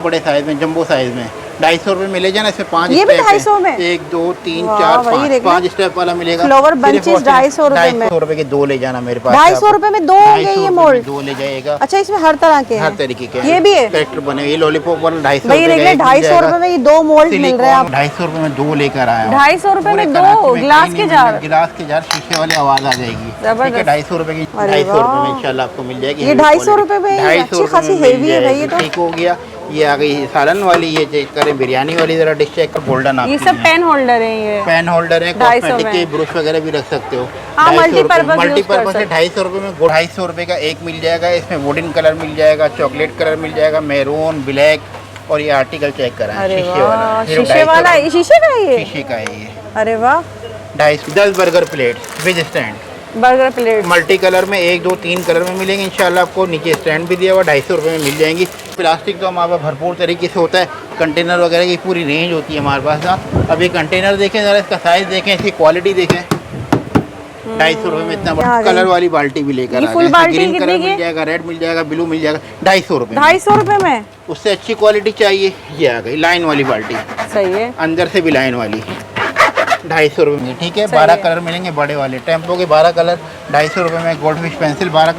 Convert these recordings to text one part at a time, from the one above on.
बड़े साइज में, jumbo size में 250 रुपए मिले जाना। इसमें 5 ये भी 250 में, 1 2 3 4 5 स्टेप वाला मिलेगा। फ्लावर बंचेस 250 रुपए में। 250 रुपए के 2 ले जाना मेरे पास। 250 रुपए में 2 होंगे ये मोल्ड? 2 ले जाएगा। अच्छा, इसमें हर तरह के हैं, हर तरीके के ये भी है कैरेक्टर बने। ये लॉलीपॉप वाला 250 भाई देख ले, 250 रुपए में ये 2 मोल्ड मिल रहे हैं। आप 250 रुपए में 2 लेकर आया हूं। 250 रुपए में 2 गिलास के जार, गिलास के जार शीशे वाले, आवाज आ जाएगी। ठीक है, 250 रुपए की 250 रुपए में इंशाल्लाह आपको मिल जाएगी। ये 250 रुपए में अच्छी खासी हेवी है भाई। ये तो ठीक हो गया। ये आ गई सालन वाली, ये चेक करें बिरयानी वाली, जरा डिश चेक कर। गोल्डन ये सब पेन होल्डर है, ये पेन होल्डर है, कॉस्मेटिक के ब्रश वगैरह भी रख सकते हो। मल्टीपर्पज है। 250 रुपए में 250 रुपए का एक मिल जाएगा। इसमें वुडन कलर मिल जाएगा, चॉकलेट कलर मिल जाएगा, मैरून, ब्लैक। और ये आर्टिकल चेक करा है शीशे वाला। शीशे वाला, शीशे का है ये? शीशे का है ये। अरे वाह। 250 10 burger plate with stand, burger plate multi colour में 1 2 3 कलर में मिलेंगे इंशाल्लाह। आपको नीचे स्टैंड भी दिया हुआ, 250 रुपए में मिल जाएंगी। प्लास्टिक तो हमारे पास भरपूर तरीके से होता है, कंटेनर वगैरह की पूरी रेंज होती है हमारे पास ना। अब ये कंटेनर देखें ज़रा, इसका साइज़ देखें, इसकी क्वालिटी देखें। 250 रुपए में इतना बड़ा कलर वाली बाल्टी भी लेकर आ गए। ग्रीन कलर मिल जाएगा, रेड मिल जाएगा, ब्लू मिल जाएगा। 250 रुपए। 250 रुपए में। उससे अच्छी क्वालिटी चाहिए, ये आ गई लाइन वाली बाल्टी। सही है, अंदर से भी लाइन वाली, 250 रुपए में। ठीक है, 12 कलर मिलेंगे बड़े वाले टेम्पो के, 12 कलर 250 रुपए में। गोल्ड फिश पेंसिल 12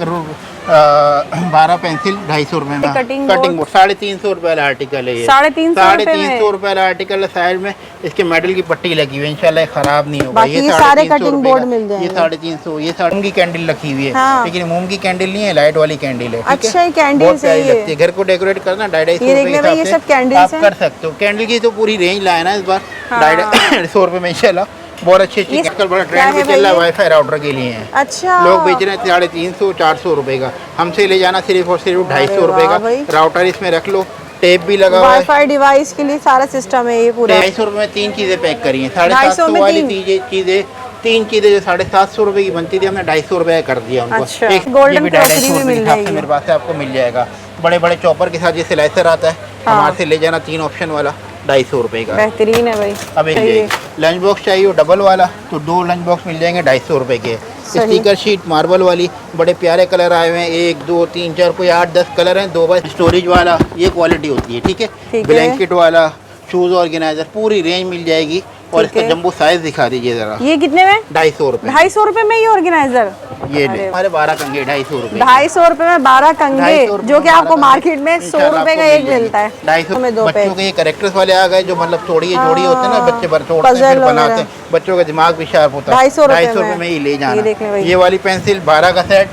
पेंसिल 250 रुपए में। कटिंग बोर्ड 350 रुपए वाला आर्टिकल है ये। 350 रुपए वाला आर्टिकल है। साइड में इसके मेटल की पट्टी लगी हुई है, इंशाल्लाह खराब नहीं होगा। ये सारे कटिंग बोर्ड मिल जाएंगे। ये 350। ये मोम की कैंडल रखी हुई है। हाँ। लेकिन मोम की कैंडल नहीं है, लाइट वाली कैंडल है। अच्छा, कैंडल बहुत प्यारी लगती है। घर को डेकोरेट करना 250 आप कर सकते हो। कैंडल की तो पूरी रेंज लाए ना इस बार 250 रुपए में इंशाल्लाह। बहुत अच्छी चीज, आजकल बड़ा ट्रेंड भी चल रहा है वाईफाई राउटर के लिए है। अच्छा, लोग बेच रहे हैं 350 400 रुपए का। हमसे ले जाना सिर्फ और सिर्फ 250 रुपए का। राउटर इसमें रख लो, टेप भी लगा हुआ है। वाईफाई डिवाइस के लिए सारा सिस्टम है ये पूरा। 250 रुपए में 3 चीजें पैक करी हैं। 750 वाली चीजें 3 चीजें जो 750 रुपए की बनती थी, हमने 250 रुपए कर दिया उनको। अच्छा, गोल्डन क्रॉकरी में मिल जाएगी मेरे पास से, आपको मिल जाएगा। बड़े बड़े चॉपर के साथ ये स्लाइसर आता है, हमारे से ले जाना 3 ऑप्शन वाला 250 रुपए का। बेहतरीन है भाई। अब एक लंच बॉक्स चाहिए डबल वाला, तो 2 लंच बॉक्स मिल जाएंगे 250 रुपए के। स्टिकर शीट मार्बल वाली, बड़े प्यारे कलर आए हुए हैं, 1 2 3 4 कोई 8 10 कलर हैं। 2 बार स्टोरेज वाला, ये क्वालिटी होती है। ठीक है, ब्लैंकेट वाला, शूज ऑर्गेनाइजर, पूरी रेंज मिल जाएगी। और इसका जंबो साइज दिखा दीजिए जरा। ये कितने में? 250 रुपए। 250 रुपए में ये ऑर्गेनाइजर? ये हमारे 12 कंगे 250 रुपए। 250 रुपए में 12 कंगे, जो कि आपको मार्केट में 100 रुपए का एक मिलता है। 250 में 2 बच्चों के ये कैरेक्टर्स वाले आ गए, जो मतलब जोड़ी होते हैं ना, बच्चे बनाते हैं, बच्चों का दिमाग भी शार्प होता है। 250 रुपए में ही ले जाना। ये वाली पेंसिल 12 का सेट,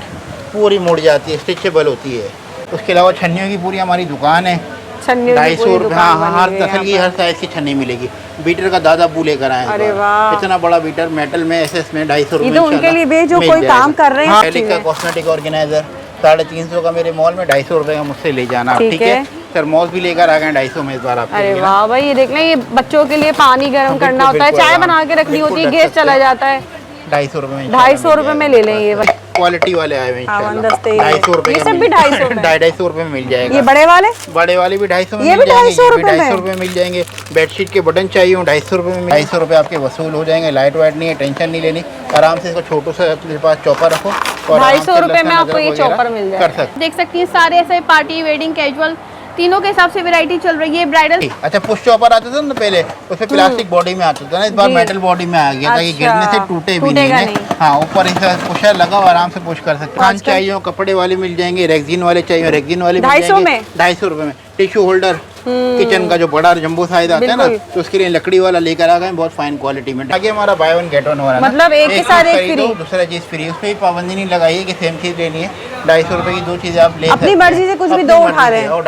पूरी मुड़ जाती है, स्ट्रेचेबल होती है। उसके अलावा छन्नियों की पूरी हमारी दुकान है। 250 रुपए। हाँ, हर नस्ल की हर साइज की छन्नी मिलेगी। बीटर का दादा बू लेकर आए। अरे वाह, इतना बड़ा बीटर मेटल में, एसएस में 250 रुपए। तो उनके लिए भी जो कोई काम कर रहे हैं। का कॉस्मेटिक ऑर्गेनाइजर 350 का मेरे मॉल में, 250 रुपए का मुझसे ले जाना। ठीक है, थर्मोस भी लेकर आ गए 250 में इस बार आपके। अरे वाह भाई, ये देख लें, ये बच्चों के लिए पानी गर्म करना होता है, चाय बना के रखनी होती है, गैस चला जाता है। 250 रुपए में, 250 रुपए में ले लें। ये क्वालिटी वाले आए हुए हैं, 250 रुपए। ये सब भी 250 रुपए में मिल जाएगा। ये बड़े वाले भी 250 में, ये भी 250 रुपए में मिल जाएंगे। बेडशीट के बटन चाहिए 250 रुपए में। 250 रुपए आपके वसूल हो जाएंगे। लाइट वाइट नहीं है, टेंशन नहीं लेनी। आराम से इसको छोटू से अपने पास चॉपर रखो और 250 रुपए में आपको ये चॉपर मिल जाएगा। कर सकते, देख सकती हैं सारे ऐसे पार्टी वेडिंग कैजुअल तीनों के हिसाब से वैरायटी चल रही है। ब्राइडल अच्छा, पुश चॉपर आता था ना पहले, उसमें प्लास्टिक बॉडी में आता था ना, इस बार मेटल बॉडी में आ गया था। ये गिरने से टूटे भी नहीं। हाँ, ऊपर इसे पुशर लगा, आराम से पुश कर सकते हैं। चाहिए कपड़े वाले मिल जाएंगे, रेक्सिन वाले चाहिए रेक्सिन वाले 250 में। 250 रुपए में। टिश्यू होल्डर किचन का जो बड़ा जंबो साइज आता है ना, तो उसके लिए लकड़ी वाला लेकर आ गए, बहुत फाइन क्वालिटी में। आगे हमारा बाय 1 गेट 1 हो रहा है, मतलब एक के साथ एक फ्री, दूसरा चीज फ्री। उसमें पाबंदी नहीं लगाई है कि सेम चीज लेनी है। 250 रुपए की 2 चीजें आप ले अपनी मर्जी से कुछ भी 2 उठा रहे हैं। और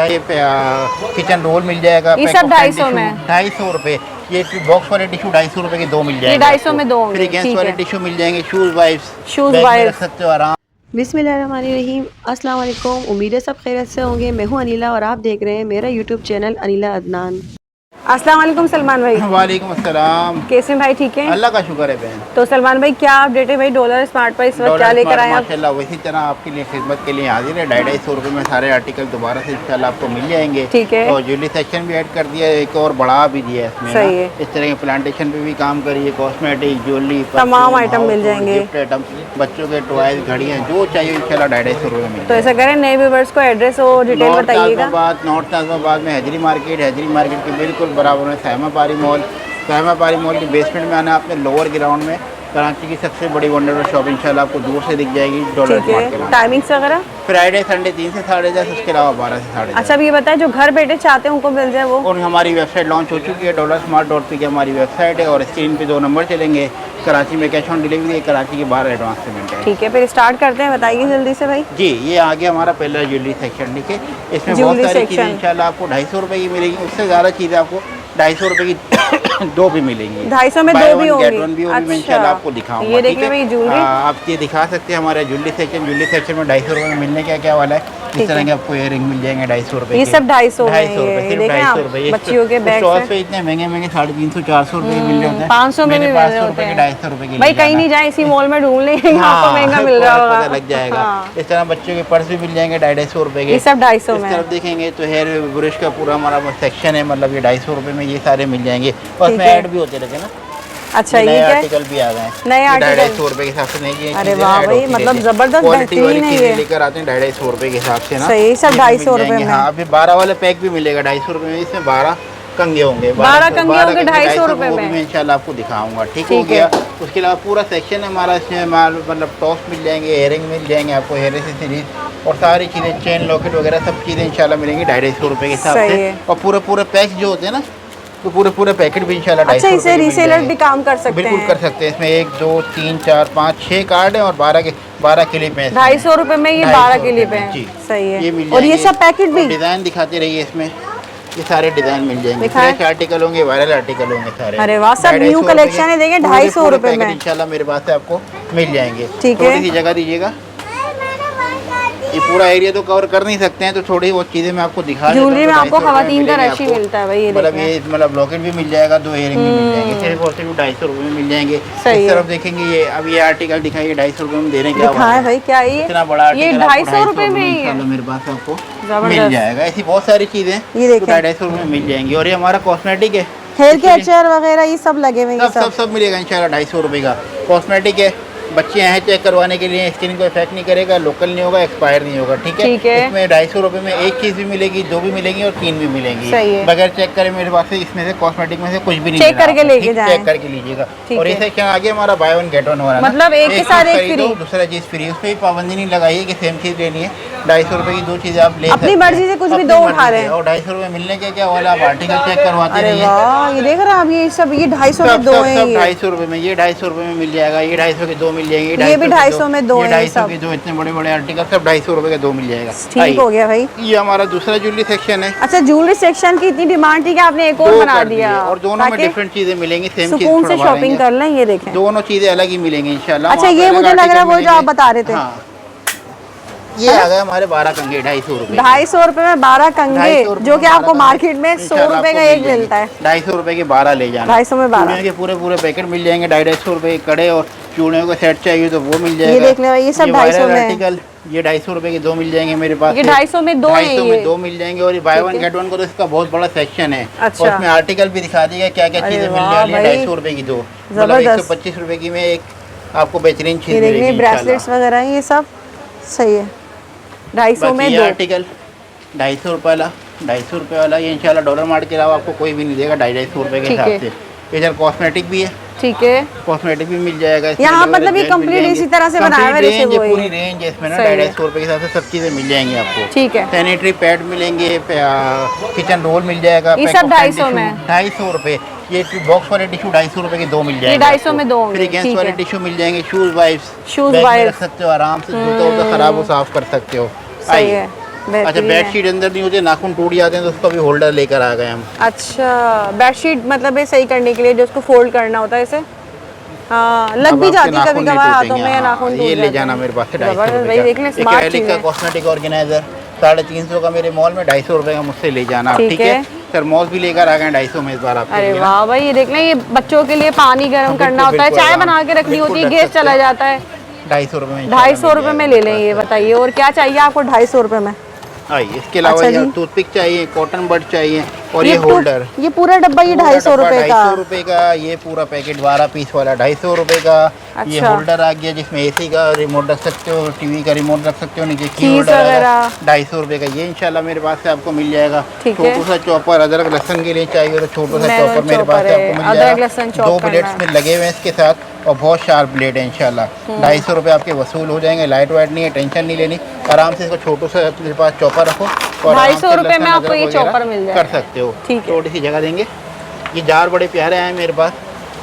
किचन रोल मिल जाएगा, ये सब 250 में। 250 रुपए। ये बॉक्स वाले टिश्यू 250 रुपए के 2 मिल जाएंगे। 250 में 2 फ्री गैस वाले टिश्यू मिल जाएंगे। शूज वाइप्स रख सकते हो आराम। बिस्मिल्लाहिर्रहमानिर्रहीम, अस्सलाम वालेकुम। उम्मीद है सब खैरियत से होंगे। मैं हूं अनिला और आप देख रहे हैं मेरा यूट्यूब चैनल अनिला अदनान। अस्सलाम वालेकुम सलमान भाई। वालेकुम अस्सलाम। कैसे हैं भाई, ठीक है? अल्लाह का शुक्र है बहन। तो सलमान भाई क्या अपडेट है भाई, डॉलर स्मार्ट पर इस वक्त क्या लेकर आए आप? माशाल्लाह वैसी तरह आपके लिए खिदमत के लिए हाजिर है। 250 रुपये में सारे आर्टिकल दोबारा से इंशाल्लाह आपको मिल जाएंगे। ठीक है। और ज्वेलरी सेक्शन भी ऐड कर दिया है, एक और बढ़ा भी दिया है इसमें। सही है। इस तरह के प्लांटेशन पे भी काम करिए, कॉस्मेटिक, ज्वेलरी, तमाम आइटम मिल जाएंगे। गिफ्ट आइटम, बच्चों के टॉयज, घड़ियाँ, जो चाहिए इंशाल्लाह 250 रुपये में मिल तो ऐसा करें, नए व्यूवर्स को एड्रेस और डिटेल बताइएगा। नॉर्थ नाज़िमाबाद में हैदरी मार्केट के बिल्कुल बराबर में सायमा पारी मॉल के बेसमेंट में आना आपने, लोअर ग्राउंड में कराची की सबसे बड़ी वंडर शॉप इंशाल्लाह आपको दूर से दिख जाएगी। डॉलर ठीक है। टाइमिंग्स वगैरह? फ्राइडे संडे 3 से 10:30, उसके अलावा 12 से 10:30। अच्छा, अब ये बताएं जो घर बैठे चाहते हैं उनको मिल जाए वो? और हमारी वेबसाइट लॉन्च हो चुकी है, DollarSmart.p की हमारी वेबसाइट है और स्क्रीन पे 2 नंबर चलेंगे। कराची में कैश ऑन डिलीवरी है, कराची के बाहर एडवांस पेमेंट है। ठीक है, फिर स्टार्ट करते हैं, बताइए जल्दी से भाई। जी, ये आ गया हमारा पहला ज्वेलरी सेक्शन। ठीक है, इसमें बहुत सारी चीज़ें इंशाल्लाह आपको 250 रुपये की मिलेगी। उससे ज़्यादा चीज़ें आपको 250 रुपये की दो भी मिलेंगी। 250 में दो भी होंगी। मैं इंशाल्लाह आपको दिखाऊंगा। ये देखिए भाई ज्वेलरी, आप ये दिखा सकते हैं हमारा ज्वेलरी सेक्शन में 250 रुपये में मिलने क्या वाला है। इस तरह के आपको इयररिंग मिल जाएंगे 250 रुपये। ये सब 250 रुपये, सिर्फ 250 रुपये। बच्चियों के बैग पे इतने महंगे 350-400 रुपये मिल रहे होते हैं। 500 में भी मिल रहे होते हैं। 250 रुपये के भाई कहीं नहीं जाए, इसी मॉल में ढूंढ लेंगे, आपको महंगा मिल रहा होगा, पता लग जाएगा। इस तरह बच्चों के पर्स भी मिल जाएंगे 250 रुपये के। ये सब 250 में। इस तरफ देखेंगे तो हेयर ब्रश का पूरा हमारा सेक्शन है, मतलब ये 250 रुपये में ये सारे मिल जाएंगे। और उसमें ऐड भी होते रहते हैं ना। अच्छा, ये क्या आर्टिकल भी आ गए हैं, नए आर्टिकल 250 रुपये के हिसाब से नहीं किए। अरे वाह भाई, मतलब जबरदस्त बेहतरीन है ये। लेकर आते हैं 250 रुपये के हिसाब से ना। सही, सब 250 रुपये में। हाँ, अभी 12 वाला पैक भी मिलेगा 250 रुपये में। इसमें 12 कंगे होंगे, 12 कंगे होंगे 250 रुपये में। मैं इंशाल्लाह आपको दिखाऊंगा। ठीक हो गया। उसके अलावा पूरा सेक्शन है हमारा, इसमें मतलब टॉप्स मिल जाएंगे, इयरिंग मिल जाएंगे आपको, हेयर एक्सेसरीज और सारी चीज़ें, चेन लॉकेट वगैरह सब चीज़ें इंशाल्लाह मिलेंगी 250 रुपये के हिसाब से। और पूरे पैक जो होते हैं ना, तो पूरे पैकेट भी इंशाल्लाह 250 अच्छा, इसे रीसेलर भी काम कर सकते हैं? बिल्कुल कर सकते हैं। इसमें 1 2 3 4 5 6 कार्ड है और 12 क्लिप हैं। 250 रुपये में ये 12 क्लिप हैं। सही है। और ये सब पैकेट भी डिज़ाइन दिखाते रहिए, इसमें ये सारे डिज़ाइन मिल जाएंगे। फ्रेश आर्टिकल होंगे, वायरल आर्टिकल होंगे सारे। अरे वाह, सब न्यू कलेक्शन है। देखिए 250 रुपये में इंशाल्लाह मेरे पास से आपको मिल जाएंगे। ठीक है, थोड़ी सी जगह दीजिएगा। ये पूरा एरिया तो कवर कर नहीं सकते हैं, तो थोड़ी बहुत चीज़ें मैं आपको दिखा देता हूं। ज्वेलरी में आपको खवातीन का रश ही मिलता है भाई। ये मतलब लॉकेट भी मिल जाएगा, 2 इयरिंग भी मिल जाएंगे, सिर्फ और सिर्फ 250 रुपये में मिल जाएंगे। इस तरफ देखेंगे, ये अब ये आर्टिकल दिखाइए 250 रुपये में दे रहे हैं। क्या है भाई, क्या ये इतना बड़ा ये 250 रुपये में ही है? मेरे पास आपको मिल जाएगा। ऐसी बहुत सारी चीज़ें 250 रुपये में मिल जाएंगी। और ये हमारा कॉस्मेटिक है, हेयर के अचार वगैरह ये सब लगे हुए हैं। सब मिलेगा इंशाल्लाह 250 रुपये का। कॉस्मेटिक है, बच्चे हैं चेक करवाने के लिए, स्किन को इफेक्ट नहीं करेगा, लोकल नहीं होगा, एक्सपायर नहीं होगा। ठीक है। इसमें 250 रुपये में एक चीज़ भी मिलेगी, 2 भी मिलेंगी और 3 भी मिलेंगी। बगैर चेक करे मेरे पास से इसमें से कॉस्मेटिक में से कुछ भी नहीं, चेक करके लेके जाएं, चेक करके लीजिएगा। और ये सेक्शन आगे हमारा बाय वन गेट वन हो रहा है, मतलब एक के साथ एक फ्री, दूसरा चीज़ फ्री। उस पर भी पाबंदी नहीं लगाई कि सेम चीज़ लेनी है। 250 रुपये की 2 चीज़ें आप ले अपनी मर्जी से कुछ भी 2 उठा रहे हैं। और 250 रुपये मिलने के क्या वाला, आप आर्टिकल चेक करवाते रहिए। ये देख रहे हैं आप, ये सब ये 250 में 2 हैं। 250 रुपये में ये 250 रुपये में मिल जाएगा। ये 250 के 2 मिल जाएंगे। ये भी 250 में 2 है। 250 के 2 इतने बड़े आर्टिकल सब 250 रुपये का 2 मिल जाएगा। ठीक हो गया भाई। ये हमारा दूसरा ज्वेलरी सेक्शन है। अच्छा, ज्वेलरी सेक्शन की इतनी डिमांड थी कि आपने एक और बना दिया। और दोनों में डिफरेंट चीजें मिलेंगी, सेम चीज सुकून से शॉपिंग कर लें। ये देखें, दोनों चीजें अलग ही मिलेंगी इंशाल्लाह। अच्छा, ये मुझे लग रहा है वो जो आप बता रहे थे। ये आ गए हमारे 12 कंगे 250 रुपये। 250 रुपये में 12 कंगे, जो कि आपको मार्केट में 100 रुपये का एक मिलता है। 250 रुपये के 12 ले जाना। 250 में 12 के पूरे पैकेट मिल जाएंगे। 250 रुपये के कड़े और चूड़ियों का सेट चाहिए तो वो मिल जाएगा। ये देख ले, ये सब 250 में आर्टिकल, ये 250 रुपये के 2 मिल जाएंगे मेरे पास। ये 250 में 2 250 में 2 मिल जाएंगे। और ये बाय वन गेट वन को तो इसका बहुत बड़ा सेक्शन है। अच्छा। और उसमें आर्टिकल भी दिखा दिया क्या क्या चीजें मिलने वाली है। 250 रुपये की 2, मतलब 125 रुपये की में एक आपको बेहतरीन चीज मिलेगी। ब्रेसलेट्स वगैरह ये सब सही है। 250 में 2 आर्टिकल 250 रुपये वाला, 250 रुपये वाला ये इंशाल्लाह डॉलर मार्ट के अलावा आपको कोई भी नहीं देगा 250 रुपये के हिसाब से। इधर कॉस्मेटिक भी है। ठीक है, कॉस्मेटिक भी मिल जाएगा यहाँ, मतलब ये कंप्लीट इसी तरह से बनाया हुआ है। पूरी रेंज है इसमें ना 250 रुपये के हिसाब से सब चीज़ें मिल जाएंगी आपको। ठीक है। सैनिटरी पैड मिलेंगे, किचन रोल मिल जाएगा। ये सब 250 में 250 रुपये। ये बॉक्स वाले टिश्यू 250 रुपये के 2 मिल जाएंगे। 250 में 2 फिर गैस वाले टिश्यू मिल जाएंगे। शूज वाइप्स रख सकते हो आराम से, जूता उता खराब हो साफ कर सकते हो। सही है। अच्छा, बेडशीट अंदर नहीं होते, नाखून टूट जाते हैं तो उसका भी होल्डर लेकर आ गए हम। अच्छा, बेडशीट मतलब ये सही करने के लिए जो उसको फोल्ड करना होता है इसे, हाँ, लग भी जाती है कभी कभार हाथों में, नाखून टूट ये ले जाना मेरे पास से 250 रुपए का। देख ले, स्मार्ट चीज़ है। कॉस्मेटिक ऑर्गेनाइजर 350 का मेरे मॉल में 250 रुपये का मुझसे ले जाना। ठीक है। थर्मोस भी लेकर आ गए 250 में इस बार आपके अरे लिए ना। वाह भाई, ये देख लें, ये बच्चों के लिए पानी गर्म करना होता है, बिल्कुल, चाय हाँ, बना के रखनी होती है, बिल्कुल रख गैस चला सकते हैं। जाता है। 250 रुपये में 250 रुपए में ले लें, ये बताइए। और क्या चाहिए आपको 250 रुपए में? आइए, इसके अलावा अच्छा ये जी। टूथपिक चाहिए, कॉटन बड चाहिए और ये पू- होल्डर। ये पूरा डब्बा ये 250 रुपए का। 250 रुपए का ये पूरा पैकेट 12 पीस वाला 250 रुपए का। ये अच्छा। होल्डर आ गया जिसमें एसी का रिमोट रख सकते हो, टीवी का रिमोट रख सकते हो, नीचे की कीज होल्डर वगैरह। 250 रुपए का। ये इंशाल्लाह मेरे पास से आपको मिल जाएगा। ठीक है। छोटू सा चॉपर, अदरक लहसुन के लिए चाहिए तो छोटू सा मैनुअल चॉपर मेरे पास चॉपर से है, आपको मिल अदरक जाएगा। लहसुन चॉप 2 करना प्लेट्स है। में लगे हुए हैं इसके साथ और बहुत शार्प ब्लेड है इंशाल्लाह। 250 रुपए आपके वसूल हो जाएंगे। लाइट वाइट नहीं है, टेंशन नहीं लेनी। आराम से इसको छोटू सा अपने पास चॉपर रखो और आराम 250 से रुपए लहसुन में आपको अदरक ये वगैरह चॉपर मिल जाएगा। कर सकते हो। ठीक है। थोड़ी सी जगह देंगे। ये जार बड़े प्यारे आए हैं मेरे पास,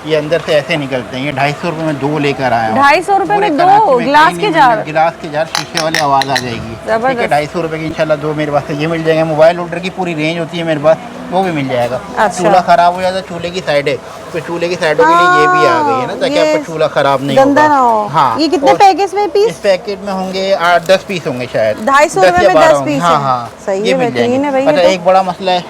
ये अंदर से ऐसे निकलते हैं। ये 250 रुपए में 2 लेकर आया हूँ। 250 रुपए पूरे में 2 कराची में गिलास कहीं के नहीं जार? मिलेंगे। गिलास के जार शीशे वाले आवाज़ आ जाएगी। ठीक है, जबरदस्त। 250 रुपए की इंशाल्लाह 2 मेरे पास से ये मिल जाएंगे। मोबाइल होल्डर की पूरी रेंज होती है मेरे पास, वो भी मिल जाएगा। अच्छा। चूल्हा खराब हो जाता है, चूल्हे की साइड है, फिर चूल्हे की साइडों के लिए ये भी आ गई है ना, ताकि ये आपका चूल्हा खराब नहीं गंदा होगा। ना हो। हाँ। ये कितने और पैकेज में इस पीस? पैकेट में होंगे 8-10 पीस होंगे शायद। 250 10 रुपए या में 12 10 होंगे। पीस हाँ है। हाँ, सही ये है, मिल बेहतरीन जाएंगे। है भाई ये अच्छा, तो। एक बड़ा मसला है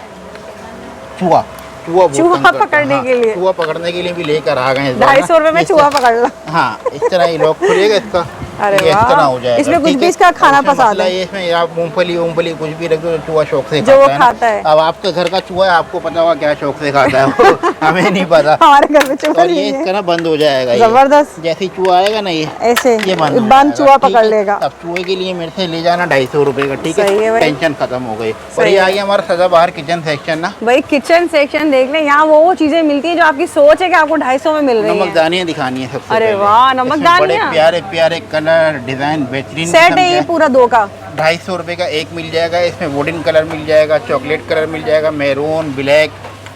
चूहा। चूहा बहुत चूहा तंग करता है। पकड़ने हाँ, के लिए। चूहा पकड़ने के लिए भी लेकर आ गए हैं इस बार 250 ना। रुपए में इस चूहा तरह- पकड़ लो। हाँ, इस तरह ये लॉक खुलेगा इसका। अरे ये इस वाह। तरह हो जाएगा। इसमें कुछ ठीक भी है? इसका खाना और इसमें पसंद मसला है। ये इसमें आप मूंगफली कुछ भी रख दो तो चूहा शौक से जो वो खाता है ना। खाता है। अब आपके घर का चूहा है, आपको पता होगा क्या शौक से खाता है वो हमें नहीं पता। हमारे घर में चूहा और ये नहीं इस है। तरह बंद हो जाएगा। ये जबरदस्त। जैसे ही चूहा आएगा ना, ये ऐसे ये बंद हो बंद जाएगा, चूहा ठीक पकड़ है? लेगा। अब चूहे के लिए मेरे से ले जाना 250 रुपए का। ठीक सही है है, भाई। टेंशन खत्म हो गई। और सही ये है। आ गया हमारा सदाबहार किचन सेक्शन ना। भाई किचन सेक्शन देख लें, यहाँ वो चीजें मिलती है जो आपकी सोच है कि आपको 250 में मिल रही है। नमकदानियाँ दिखानी है सबसे अरे पहले। वाह, इसमें नमकदानियाँ। बड़े प्यारे प्यारे कलर डिजाइन बेहतरीन सेट किस्म है ये के। पूरा 2 का। 250 रुपए का एक मिल जाएगा। इसमें वुडन कलर मिल जाएगा, चॉकलेट कलर मिल जाएगा, मैरून, ब्लैक।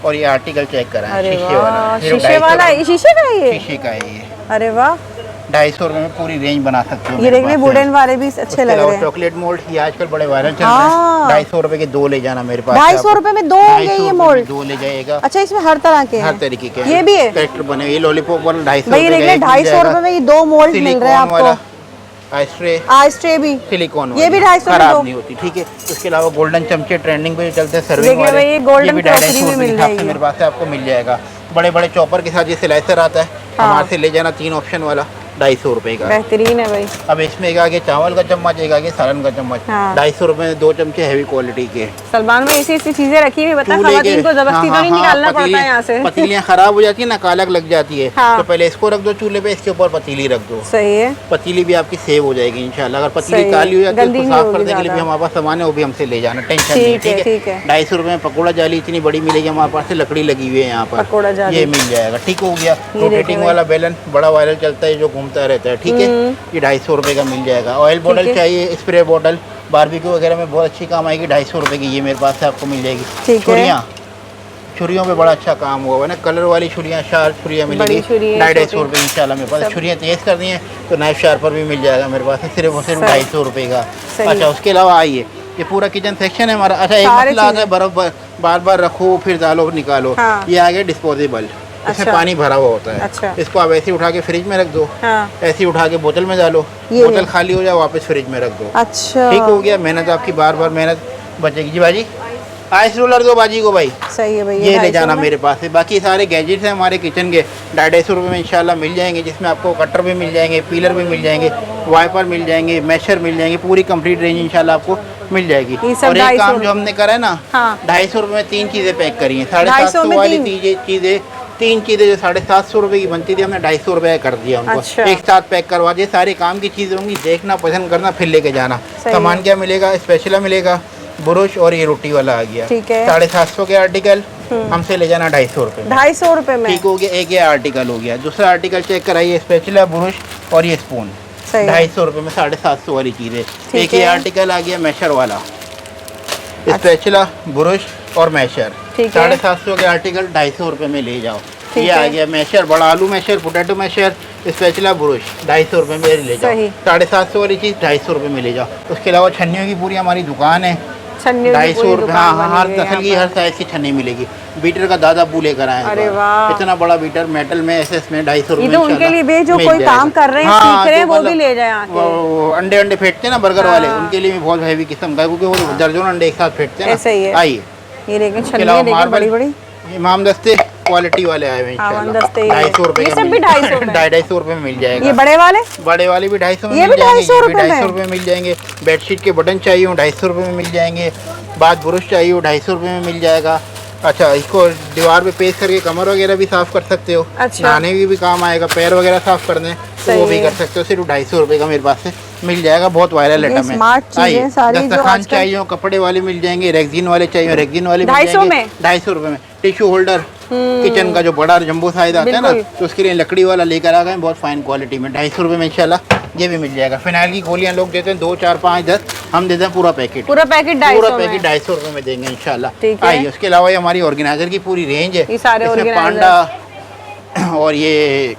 और ये आर्टिकल चेक कराएं, अरे शीशे वाह, वाला। सिर्फ शीशे 250 वाला, ये शीशे का है ये? शीशे का है ये। अरे वाह, 250 रुपए में पूरी रेंज बना सकते हो। ये मेरे देख ले, पास से। वुडन वाले भी अच्छे उसके लग अलावा रहे हैं। चॉकलेट मोल्ड ये आजकल बड़े वायरल चल रहे हाँ। हैं। 250 रुपए के 2 ले जाना मेरे पास। 250 रुपए में 2 हो गए ये मोल्ड? 2 ले जाएगा। अच्छा, इसमें हर तरह के हर हैं? तरीके के ये भी है? कैरेक्टर बने हुए। ये लॉलीपॉप वाला 250 भाई ये रुपए देख का ले, एक मिल 250 जाएगा। रुपए में ये 2 मोल्ड मिल रहे हैं सिलिकॉन वाला आपको। आइस्ट्रे, आज ट्रे भी सिलिकॉन ये भी 250 में खराब 2। नहीं होती। ठीक है, उसके अलावा गोल्डन चमचे ट्रेंडिंग पे चलते हैं, सर्विंग देखिए वाले। भाई, ये golden भी क्रॉकरी 250 में मिल के हिसाब से जाएगी। मेरे पास से आपको मिल जाएगा। बड़े बड़े चॉपर के साथ ये स्लाइसर आता है, हाँ। हमारे से ले जाना 3 ऑप्शन वाला 250 रुपए का। बेहतरीन है भाई। अब इसमें एक आगे चावल का चम्मच, एक आगे सालन का चम्मच। हाँ। 250 रुपए में 2 चमचे हैवी क्वालिटी के। सलमान में ऐसी ऐसी चीजें रखी हुई, बता चूल्हे खवातीन को जबरदस्ती तो नहीं निकालना पड़ता है यहाँ से। पतीलियाँ खराब हो जाती है ना, कालक लग जाती है। हाँ। तो पहले इसको रख दो चूल्हे पे, इसके ऊपर पतीली रख दो। सही है। पतीली भी आपकी सेव हो जाएगी इंशाल्लाह। अगर सही पतीली है, काली हो जाती है गंदी उसको नहीं साफ होगी करने के लिए भी ज़्यादा। हमारे पास सामान है, वो भी हमसे ले जाना, टेंशन ठीक नहीं। है, ठीक है। 250 रुपए में पकौड़ा जाली इतनी बड़ी मिलेगी हमारे पास से, लकड़ी लगी हुई है यहाँ पर। पकौड़ा जाली। ये मिल जाएगा। ठीक हो गया। देखिए रोटेटिंग भाई। वाला बेलन बड़ा वायरल चलता है जो घूमता रहता है। ठीक है, ये 250 रुपए का मिल जाएगा। ऑयल है। बोतल चाहिए, स्प्रे बोतल बारबेक्यू वगैरह में बहुत अच्छी काम आएगी, 250 रुपए की ये मेरे पास से आपको मिल जाएगी। ठीक है। छुरियाँ, छुरियों पे बड़ा अच्छा काम हुआ है ना, कलर वाली छुरियाँ, शार्प छुरियाँ मिलेगी बड़ी छुरी है, 250 छोटी। रुपये इंशाल्लाह मेरे पास। सब। छुरियाँ तेज़ करनी है तो नाइफ शार्पर भी मिल जाएगा मेरे पास, सिर्फ और सिर्फ सही। 250 रुपये का। सही। अच्छा, उसके अलावा आइए, ये पूरा किचन सेक्शन है हमारा। अच्छा, एक सारे मसला आता है, चीज़ें। बर्फ बार बार रखो फिर डालो निकालो। हाँ। ये आ गया डिस्पोजेबल, इसमें अच्छा। पानी भरा हुआ होता है। अच्छा। इसको आप ऐसे ही उठा के फ्रिज में रख दो, हाँ। ऐसे ही उठा के बोतल में डालो, ये बोतल है। खाली हो जाए वापस फ्रिज में रख दो। अच्छा, ठीक हो गया। मेहनत आपकी बार बार मेहनत बचेगी। जी बाजी, आइस रोलर दो बाजी को भाई, सही है भाई। ये ले 250 जाना में? मेरे पास है। बाकी सारे गैजेट्स हैं हमारे किचन के 250 रुपये में इंशाल्लाह मिल जाएंगे, जिसमें आपको कटर भी मिल जाएंगे, पीलर भी मिल जाएंगे, वाइपर मिल जाएंगे, मैशर मिल जाएंगे, पूरी कंप्लीट रेंज इंशाल्लाह आपको मिल जाएगी। ये सब और एक 250 काम जो हमने करा है ना, हाँ। 250 रुपये में 3 चीज़ें पैक करी हैं। 250 750 में वाली 3? चीज़ें 3 चीज़ें जो 750 रुपये की बनती थी, हमने 250 रुपये कर दिया उनको। अच्छा। एक साथ पैक करवा दिए। सारे काम की चीज़ें होंगी, देखना पसंद करना फिर लेके जाना। सही सामान है। क्या मिलेगा? स्पेशला मिलेगा ब्रुश और ये रोटी वाला आ गया। ठीक है। 750 के आर्टिकल हमसे ले जाना 250 रुपये में। 250 रुपए में? ठीक हो गया। एक ये आर्टिकल हो गया। दूसरा आर्टिकल चेक कराइए, स्पेचुला, ब्रुश और ये स्पून। सही है। 250 रुपये में 750 वाली चीज़ें। एक है। ये आर्टिकल आ गया मैशर वाला, स्पेचुला, ब्रुश और मैशर। ठीक है। 750 के आर्टिकल 250 रुपये में ले जाओ। ठीक ये आ है। गया मैशर, बड़ा आलू masher, potato masher, spatula, brush 250 रुपये में ले जाओ। सही। 750 वाली चीज़ 250 रुपये में ले जाओ। उसके अलावा छन्नियों की पूरी हमारी दुकान है। छन्नियों की 250 पूरी रुपये, दुकान हाँ, बनी हर हुई है नस्ल की यहाँ हर साइज़ की छन्नी मिलेगी। बीटर का दादा बू लेकर आए हैं अरे इस बार। वाह। इतना बड़ा बीटर मेटल में SS में 250 ये रुपये तो उनके लिए भी जो कोई काम कर रहे हैं, सीख रहे हैं, वो भी ले जाए आके। वो अंडे फेंटते हैं ना बर्गर वाले, हाँ। उनके लिए भी बहुत हैवी किस्म का है, क्योंकि वो दर्जनों अंडे एक साथ फेंटते हैं ऐसा ही है। ना। आइए, ये देखें इसके छन्नी अलावा है, देखें मार्बल बड़ी बड़ी इमाम दस्ते क्वालिटी वाले आए हुए हैं हाँ, इंशाल्लाह। दस्ते 250 रुपए ये का सब भी मिल- 250 में? 250 रुपए में मिल जाएगा। ये बड़े वाले बड़े वाले भी 250 में ये मिल भी जाएंगे, 250 ये भी रुपए में? 250 रुपए में मिल जाएंगे। बेडशीट के बटन चाहिए हो 250 रुपए में मिल जाएंगे। बाथ ब्रश चाहिए हो 250 रुपए में मिल जाएगा। अच्छा, इसको दीवार पे पेस्ट करके कमर वगैरह भी साफ कर सकते हो। अच्छा। नहाने की भी काम आएगा, पैर वगैरह साफ करने तो सही वो भी है। कर सकते हो। सिर्फ 250 रुपए का मेरे पास से मिल जाएगा। बहुत वायरल ये आइटम है। स्मार्ट चीजें आइए, सारी जो दस्तरखान आजकल- चाहिए हो कपड़े वाले मिल जाएंगे, रेगजीन वाले चाहिए हो रेगजीन वाले मिल 250 जाएंगे। में? 250 रुपए में। टिश्यू होल्डर किचन का जो बड़ा जंबो साइज आता है ना, बिल्कुल। तो उसके लिए लकड़ी वाला लेकर आ गए, बहुत फाइन क्वालिटी में। 250 रुपए में इंशाल्लाह ये भी मिल जाएगा। फिनाइल की गोलियां लोग देते हैं 2, 4, 5, 10, हम देते हैं पूरा पैकेट। पूरा पैकेट पूरा 250 पैकेट में 250 रुपए में देंगे इंशाल्लाह। ठीक है। आइए, उसके अलावा ये हमारी ऑर्गेनाइजर की पूरी रेंज है। ये सारे इसमें organizer। पांडा और ये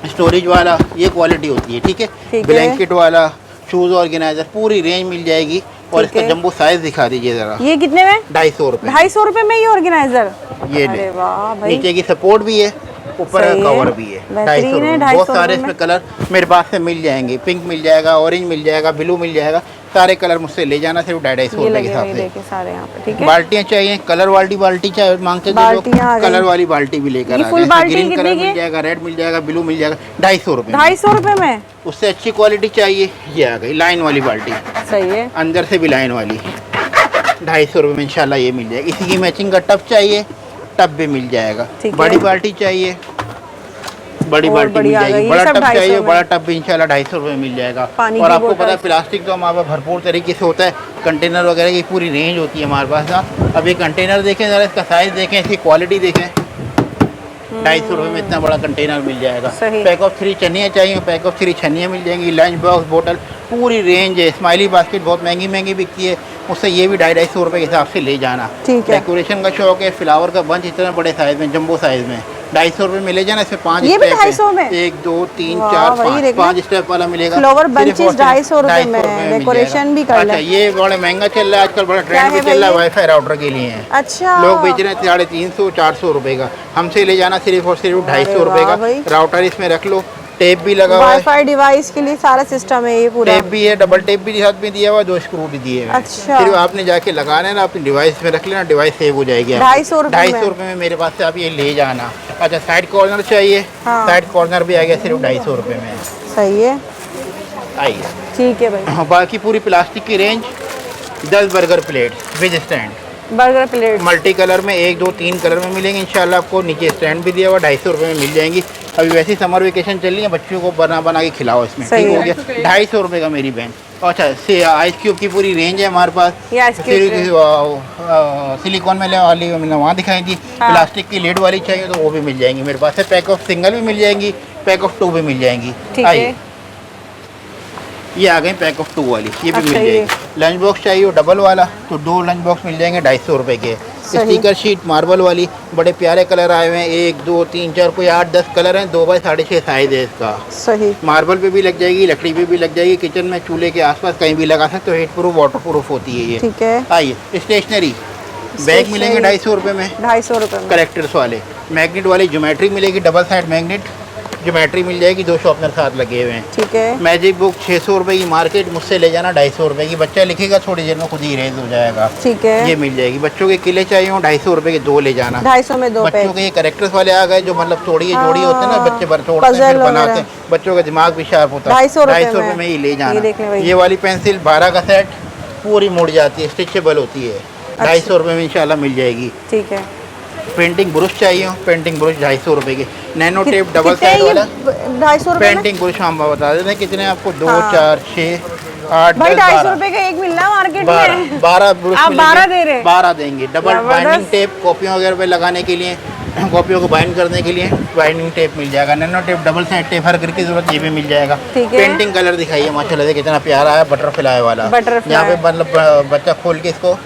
स्टोरेज वाला ये क्वालिटी होती है, ठीक है। ठीक है। ब्लैंकेट वाला, शूज ऑर्गेनाइजर, पूरी रेंज मिल जाएगी। और ठीक इसका है। जंबो साइज दिखा दीजिए जरा। ये कितने में? 250 रुपए। 250 रुपए में ये ऑर्गेनाइजर? ये अरे ले। वाह भाई, नीचे की सपोर्ट भी है, ऊपर सही का है। कवर भी है। बेहतरीन 250 है, रुपए में। 250 बहुत सारे रुपए इसमें कलर मेरे पास से मिल जाएंगे। पिंक मिल जाएगा, ऑरेंज मिल जाएगा, ब्लू मिल जाएगा। सारे कलर मुझसे ले जाना सिर्फ 250 ये रुपए के लगे हुए हिसाब से। देखिए सारे यहाँ पे, ठीक है। बाल्टियाँ चाहिए, कलर वाली बाल्टी चाहिए मांगते थे बाल्टियाँ आ लोग, गई। कलर वाली बाल्टी भी लेकर ये आ फुल गए। बाल्टी ग्रीन कितने कलर की मिल है? जाएगा, रेड मिल जाएगा, ब्लू मिल जाएगा। 250 रुपए में। 250 रुपए में? उससे अच्छी क्वालिटी चाहिए, ये आ गई लाइन वाली बाल्टी, सही है। अंदर से भी लाइन वाली। 250 रुपए में इंशाल्लाह ये मिल जाएगा। इसी की मैचिंग का टब चाहिए, टब भी मिल जाएगा। ठीक है। बड़ी बाल्टी चाहिए, बड़ी और बाल्टी मिल बढ़िया आ गई। जाएगी। ये बड़ा सब टब 250 चाहिए, में। बड़ा टब भी इंशाल्लाह 250 रुपए में मिल जाएगा। पानी और की आपको पता है बोतल। प्लास्टिक तो हमारे पास भरपूर तरीके से होता है। कंटेनर वगैरह की पूरी रेंज होती है हमारे पास ना। अब ये कंटेनर देखें ज़रा, इसका साइज़ देखें, इसकी क्वालिटी देखें। 250 रुपए में इतना बड़ा कंटेनर मिल जाएगा। सही। पैक ऑफ 3 छन्नियाँ चाहिए, पैक ऑफ 3 छन्नियाँ मिल जाएंगी। लंच बॉक्स, बोतल, पूरी रेंज है। स्माइली बास्केट बहुत महंगी महंगी बिकती है, उससे ये भी 250 रुपए के हिसाब से ले जाना। ठीक है। डेकोरेशन का शौक है, फ्लावर का बंच इतना बड़े साइज में, जंबो साइज में 250 रुपए में ले जाना। इसमें 5 ये भी स्टेप 250 में? 1, 2, 3, वाह, 4, वही 5 देखना। 5 स्टेप वाला मिलेगा। फ्लावर सिर्फ बंचेस और सिर्फ 250 रुपए 250 में, रुपए मिल डेकोरेशन जाएगा। भी कर ले। अच्छा, ये बड़ा महंगा चल रहा है आजकल, बड़ा क्या ट्रेंड है भी चल रहा है, भाई ये? वाईफाई राउटर के लिए है। अच्छा, लोग बेच रहे हैं 350 400 रुपए का, हमसे ले जाना सिर्फ और सिर्फ 250 रुपए वाह भाई। का। राउटर इसमें रख लो, टेप भी लगा हुआ है, वाईफाई डिवाइस के लिए सारा सिस्टम है ये पूरा। टेप भी है, डबल टेप भी साथ में दिया हुआ है, 2 स्क्रू भी दिए हुए हैं। अच्छा। सिर्फ आपने जाके लगाना है ना, अपनी डिवाइस में रख लेना, डिवाइस सेव हो जाएगी। 250 रुपए में? 250 रुपए में मेरे पास से आप ये ले जाना। अच्छा, साइड कॉर्नर चाहिए, हाँ। साइड कॉर्नर भी आ गया सिर्फ 250 रुपए में। सही है, आइए, ठीक है भाई। बाकी पूरी प्लास्टिक की range 10 burger plate with stand, burger plate multi colour में 1, 2, 3 कलर में मिलेंगे इंशाल्लाह आपको। नीचे स्टैंड भी दिया हुआ, 250 रुपए में मिल जाएंगी। अभी वैसे ही समर वेकेशन चल रही है, बच्चों को बना बना के खिलाओ इसमें, सही ठीक हो है। गया। 250 रुपए का मेरी बहन। अच्छा, से आइस क्यूब की पूरी रेंज है हमारे पास। ये आइस क्यूब सिलिकॉन में वाली मैंने वहाँ दिखाई थी। हाँ। प्लास्टिक की लेड वाली चाहिए तो वो भी मिल जाएंगी मेरे पास से। पैक ऑफ सिंगल भी मिल जाएंगी, पैक ऑफ 2 भी मिल जाएंगी। ठीक आइए, है। ये आ गई पैक ऑफ 2 वाली, ये भी अच्छा, मिल ये। जाएगी। लंच बॉक्स चाहिए हो डबल वाला तो 2 लंच बॉक्स मिल जाएंगे 250 रुपए के। सही। स्टिकर शीट मार्बल वाली, बड़े प्यारे कलर आए हुए हैं, 1, 2, 3, 4, कोई 8, 10 कलर हैं। 2 बाई 6.5 साइज है इसका। सही। मार्बल पे भी लग जाएगी, लकड़ी पे भी लग जाएगी, किचन में चूल्हे के आसपास कहीं भी लगा सकते हो। हीट प्रूफ, वाटर प्रूफ होती है ये। ठीक है। आइए, स्टेशनरी बैग मिलेंगे 250 रुपए में, 250 रुपए में। करेक्टर्स वाले। मैग्नेट वाली ज्योमेट्री मिलेगी, डबल साइड मैग्नेट ज्योमेट्री मिल जाएगी, 2 शॉर्पनर साथ लगे हुए हैं। ठीक है। मैजिक बुक 600 रुपए की मार्केट, मुझसे ले जाना 250 रुपए की। बच्चा लिखेगा थोड़ी देर में खुद ही इरेज हो जाएगा, ठीक है। ये मिल जाएगी। बच्चों के किले चाहिए हो 250 रुपए के 2 ले जाना। 250 में 2 बच्चों पैक। के ये करेक्टर्स वाले आ गए जो मतलब तोड़िए जोड़ी होते हैं ना, बच्चे भर तोड़ते हैं puzzle फिर बनाते वगैरह। हैं, बच्चों का दिमाग भी शार्प होता है। 250 रुपए 250 रुपए में में ही ले ये जाना। देख लें भाई। ये वाली पेंसिल 12 का सेट पूरी मुड़ जाती है, स्ट्रेचेबल होती है, 250 रुपए में इंशाल्लाह मिल जाएगी। ठीक है। पेंटिंग ब्रश चाहिए हो, पेंटिंग ब्रश 250 रुपए के। नैनो टेप डबल कितने साइड ये वाला 250 रुपए में? पेंटिंग ब्रश हम बता देते हैं कितने आपको, 2, हाँ। 4, 6, 8, भाई 10, 250 12। रुपए का एक मिल रहा है मार्केट 12 में। 12 ब्रश आप मिलेंगे। 12 दे रहे हैं? 12 देंगे। डबल जबरदस्त। बाइंडिंग टेप कॉपियों वगैरह पे लगाने के लिए, कॉपियों को बाइंड करने के लिए बाइंडिंग टेप मिल जाएगा। Nano tape double side tape, हर घर की जरूरत ये भी मिल जाएगा। ठीक है। पेंटिंग कलर दिखाइए माशाल्लाह से कितना प्यारा है, बटरफ्लाई वाला। बटरफ्लाई। यहाँ पे मतलब बच्चा खोल के इसको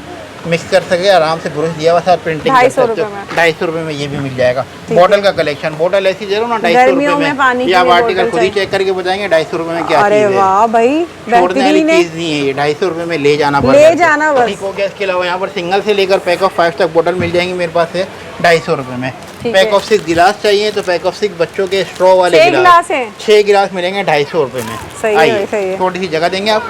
मिक्स कर सके आराम से, ब्रश दिया हुआ साथ प्रिंटिंग कर 250 सकते हो। रुपए में। 250 रुपए में ये भी मिल जाएगा। ठीक बॉटल है। का कलेक्शन, बॉटल ऐसी जरूर ना 250 गर्मियों रुपए में पानी में, की या आप ये आर्टिकल बोतल खुद ही चाहिए। चेक करके बताएंगे 250 रुपए में क्या अरे चीज़ है। वाह भाई, छोड़ने वाली बेहतरीन है। चीज़ नहीं है ये, 250 रुपए में ले जाना ले जाना बस। ठीक हो गया। इसके अलावा यहाँ पर सिंगल से लेकर पैक ऑफ 5 तक बोतल मिल जाएंगी मेरे पास से 250 रुपए में। ठीक पैक है। ऑफ 6 गिलास चाहिए तो पैक ऑफ 6 बच्चों के स्ट्रॉ वाले 6 गिलास हैं? 6 गिलास मिलेंगे 250 रुपए में। सही है, आइए, सही है। थोड़ी सी जगह देंगे आप,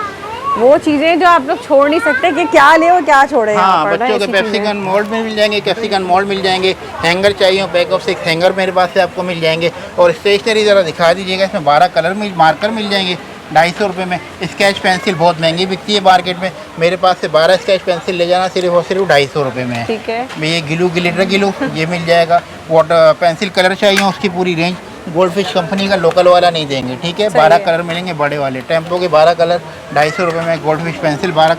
वो चीजें जो आप लोग छोड़ नहीं सकते कि क्या ले और क्या छोड़े। हाँ, यहाँ पर ना बच्चों के ऐसी पेप्सिकन चीजें। मोल्ड में मिल जाएंगे, कैप्सिकन मोल्ड मिल जाएंगे, हैंगर चाहिए पैक ऑफ 6 हैंगर मेरे पास से आपको मिल जाएंगे। और स्टेशनरी ज़रा दिखा दीजिएगा, इसमें 12 कलर में मार्कर मिल जाएंगे 250 रुपये में। स्केच पेंसिल बहुत महंगी बिकती है मार्केट में, मेरे पास से 12 स्केच पेंसिल ले जाना सिर्फ और सिर्फ 250 रुपये में। ठीक है। ये ग्लू ग्लिटर ग्लू ये मिल जाएगा। वाटर पेंसिल कलर चाहिए उसकी पूरी रेंज, गोल्ड फिश कंपनी का लोकल वाला नहीं देंगे, ठीक है। 12 कलर मिलेंगे बड़े वाले, टेम्पो के 12 कलर 250 रुपये में। गोल्ड फिश पेंसिल 12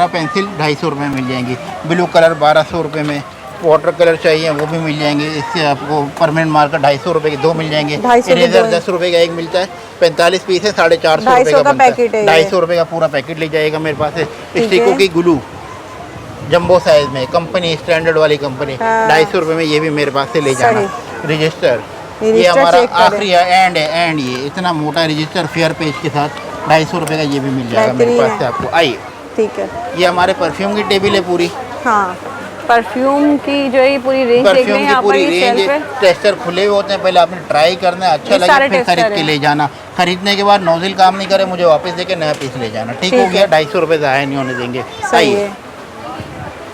पेंसिल 250 रुपये में मिल जाएंगी। ब्लू कलर 1200 रुपये में। वाटर कलर चाहिए वो भी मिल जाएंगे। इससे आपको परमानेंट मार्कर 250 रुपये के 2 मिल जाएंगे। 250 इरेजर 10 रुपये का एक मिलता है, 45 पीस है, 450 रुपये का बनता है। 250 रुपये का पूरा पैकेट ले जाएगा मेरे पास से। स्टिको की ग्लू जंबो साइज में, कंपनी स्टैंडर्ड वाली कंपनी, 250 रुपये में ये भी मेरे पास से ले जाना। रजिस्टर ये हमारा आखिरी एंड है, एंड ये इतना मोटा रजिस्टर फेयर पेज के साथ 250 रुपये का ये भी मिल जाएगा मेरे पास से आपको। आइए, ठीक है। ये हमारे परफ्यूम की टेबल है पूरी। हाँ, परफ्यूम की जो ये पूरी रेंज देख परफ्यूम रहे हैं की यहाँ पर, पूरी ये रेंज शेल्फ है। है। टेस्टर खुले हुए होते हैं, पहले आपने ट्राई करना है, अच्छा ये लगे सारे फिर टेस्टर खरीद के हैं। ले जाना। खरीदने के बाद नोजल काम नहीं करे, मुझे वापस देके नया पीस ले जाना, ठीक हो गया। 250 रुपये ज़ाया नहीं होने देंगे। सही है।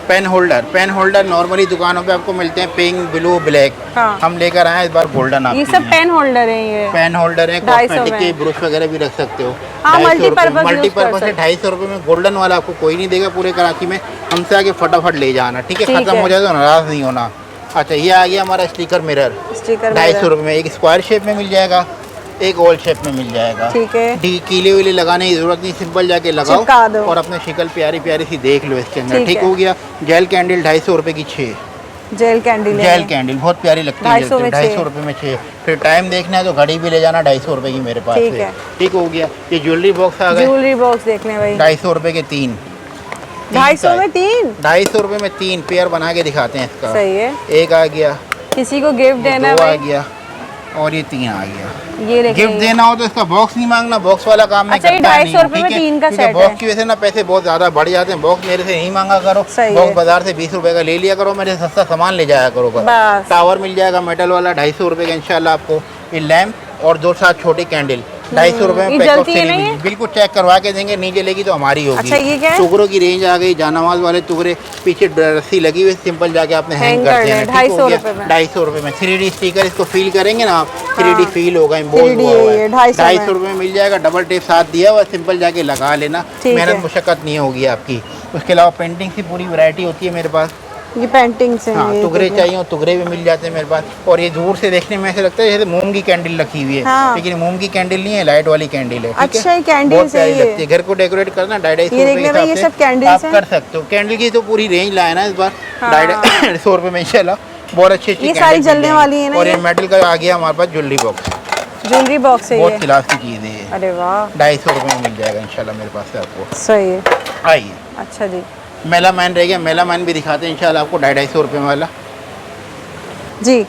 पेन होल्डर नॉर्मली दुकानों पे आपको मिलते हैं पिंक ब्लू ब्लैक, हाँ। हम लेकर आए इस बार गोल्डन। ये सब पेन होल्डर है, ये पेन होल्डर है, 250 कॉस्मेटिक में। के ब्रश वगैरह भी रख सकते हो। हाँ, 250 मल्टीपर्पज मल्टीपर्पज है। 250 रुपये में गोल्डन वाला आपको कोई नहीं देगा पूरे कराची में, हमसे आके फटाफट ले जाना, ठीक है। ठीक खत्म है। हो जाए तो नाराज नहीं होना। अच्छा, ये आ गया हमारा स्टिकर मिरर, स्टिकर 250 रुपये में। एक स्क्वायर शेप में मिल जाएगा, एक ओवल शेप में मिल जाएगा, ठीक है। कीले वीले लगाने की जरूरत नहीं, सिंपल जाके चिपका लगाओ दो। और अपने शक्ल प्यारी प्यारी सी देख लो इसके अंदर, ठीक ठीक है। हो गया। जेल कैंडल 250 रुपये की 6 जेल कैंडल जेल कैंडल बहुत प्यारी लगती है, 250 में 250 छः। रुपये में 6। फिर टाइम देखना है तो घड़ी भी ले जाना 250 रुपये की मेरे पास ठीक से, है। ठीक हो गया। ये ज्वेलरी बॉक्स आ गए, ज्वेलरी बॉक्स देख लें भाई, 250 रुपये के 3। 250 में 3। 250 रुपये में 3 पेयर बना के दिखाते हैं इसका। सही है। एक आ गया, किसी को गिफ्ट देना है 2 आ भाई, गया और ये 3 आ गया। ये देख गिफ्ट देना हो तो इसका बॉक्स नहीं मांगना, बॉक्स वाला काम मैं अच्छा, ये करता 250 रुपये में 3 का सेट है। बॉक्स की वजह से ना पैसे बहुत ज़्यादा बढ़ जाते हैं। बॉक्स मेरे से नहीं मांगा करो, सही बॉक्स है। बाजार से 20 रुपये का ले लिया करो, मेरे से सस्ता सामान ले जाया करो। बस। टावर मिल जाएगा मेटल वाला 250 रुपये का इंशाल्लाह आपको। ये लैम्प और 2 साथ छोटी कैंडल 250 रुपये ये में पैक ऑफ जलती है ना ये? बिल्कुल चेक करवा के देंगे, नहीं जलेगी तो हमारी होगी। अच्छा, ये क्या है? टुकड़ों की रेंज आ गई, जानमाज वाले टुकड़े, पीछे रस्सी लगी हुई, सिंपल जाके आपने हैंग हैंग कर कर देना, लें, ठीक हो 250 गया। रुपये में। 250 रुपये में 3D स्टिकर, इसको फील करेंगे ना आप, 3D हाँ। फील होगा, इम्पोज 3D हुआ हुआ ये है। 250 250 रुपये में मिल जाएगा, डबल टेप साथ दिया हुआ, सिंपल जाके लगा लेना, ठीक मेहनत है। मुशक्कत नहीं होगी आपकी। उसके अलावा पेंटिंग की पूरी वैरायटी होती है मेरे पास। ये पेंटिंग से हाँ, ये टुकड़े देखिए। चाहिए टुकड़े भी मिल जाते हैं मेरे पास। और ये दूर से देखने में ऐसे लगता है जैसे मोम की कैंडल रखी हुई है, हाँ। लेकिन मोम की कैंडल नहीं है, लाइट वाली कैंडल है, ठीक अच्छा, है। ये कैंडल बहुत से प्यारी ही है। लगती है, घर को डेकोरेट करना 250 ये रुपये देखने के में ये हिसाब सब से कैंडल्स आप हैं। कर सकते हो। कैंडल की तो पूरी रेंज लाया ना इस बार, हाँ। 150 रुपये में इंशाल्लाह बहुत अच्छी अच्छी ये कैंडल सारी मिल जलने जाएंगी। वाली है ना और ये ये? मेटल का आ गया हमारे पास ज्वेलरी बॉक्स, ज्वेलरी बॉक्स है बहुत ये। क्लास की चीज़ है ये। अरे वाह, 250 रुपये में मिल जाएगा इंशाल्लाह मेरे पास से आपको। सही है। आइए, अच्छा जी, मेलामैन रह गया, मेलामैन भी दिखाते हैं इंशाल्लाह आपको 250 रुपये वाला। जी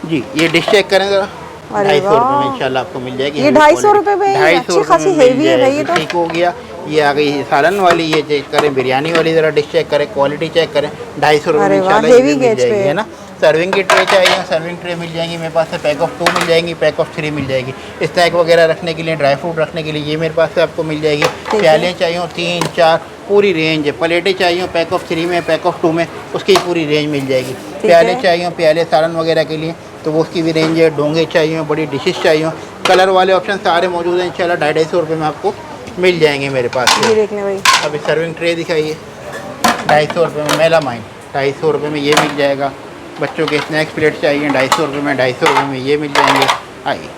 जी, ये डिश चेक करें जरा, अरे 250 रुपये वाह। में इंशाल्लाह आपको मिल जाएगी। ये heavy 250 quality। रुपये में 250 अच्छी रुपये खासी में मिल heavy है भाई ये जाएगी, तो। ठीक हो गया। ये आ गई सालन वाली, ये चेक करें, बिरयानी वाली ज़रा डिश चेक करें, क्वालिटी चेक करें, 250 रुपये में अरे वाह, इंशाल्लाह ये heavy भी मिल gauge पे जाएगी, है। है ना। सर्विंग की ट्रे चाहिए, सर्विंग ट्रे मिल जाएंगी मेरे पास से, पैक ऑफ 2 मिल जाएंगी, पैक ऑफ 3 मिल जाएगी। स्नैक वगैरह रखने के लिए, ड्राई फ्रूट रखने के लिए ये मेरे पास से आपको मिल जाएगी। है। प्याले चाहिए 3, 4 पूरी रेंज है। प्लेटें चाहिए पैक ऑफ 3 में, पैक ऑफ 2 में, उसकी पूरी रेंज मिल जाएगी। प्याले है। चाहिए, प्याले सालन वगैरह के लिए तो वो उसकी भी रेंज है। डोंगे चाहिए, बड़ी डिशेस चाहिए, कलर वाले ऑप्शन सारे मौजूद हैं इंशाल्लाह। 250 रुपये में आपको मिल जाएंगे मेरे पास ये से। देखने भाई, अभी सर्विंग ट्रे दिखाइए, 250 रुपये में मेलामाइन, 250 रुपये में ये मिल जाएगा। बच्चों के स्नैक्स प्लेट चाहिए 250 रुपये में, 250 रुपये में ये मिल जाएंगे। आइए,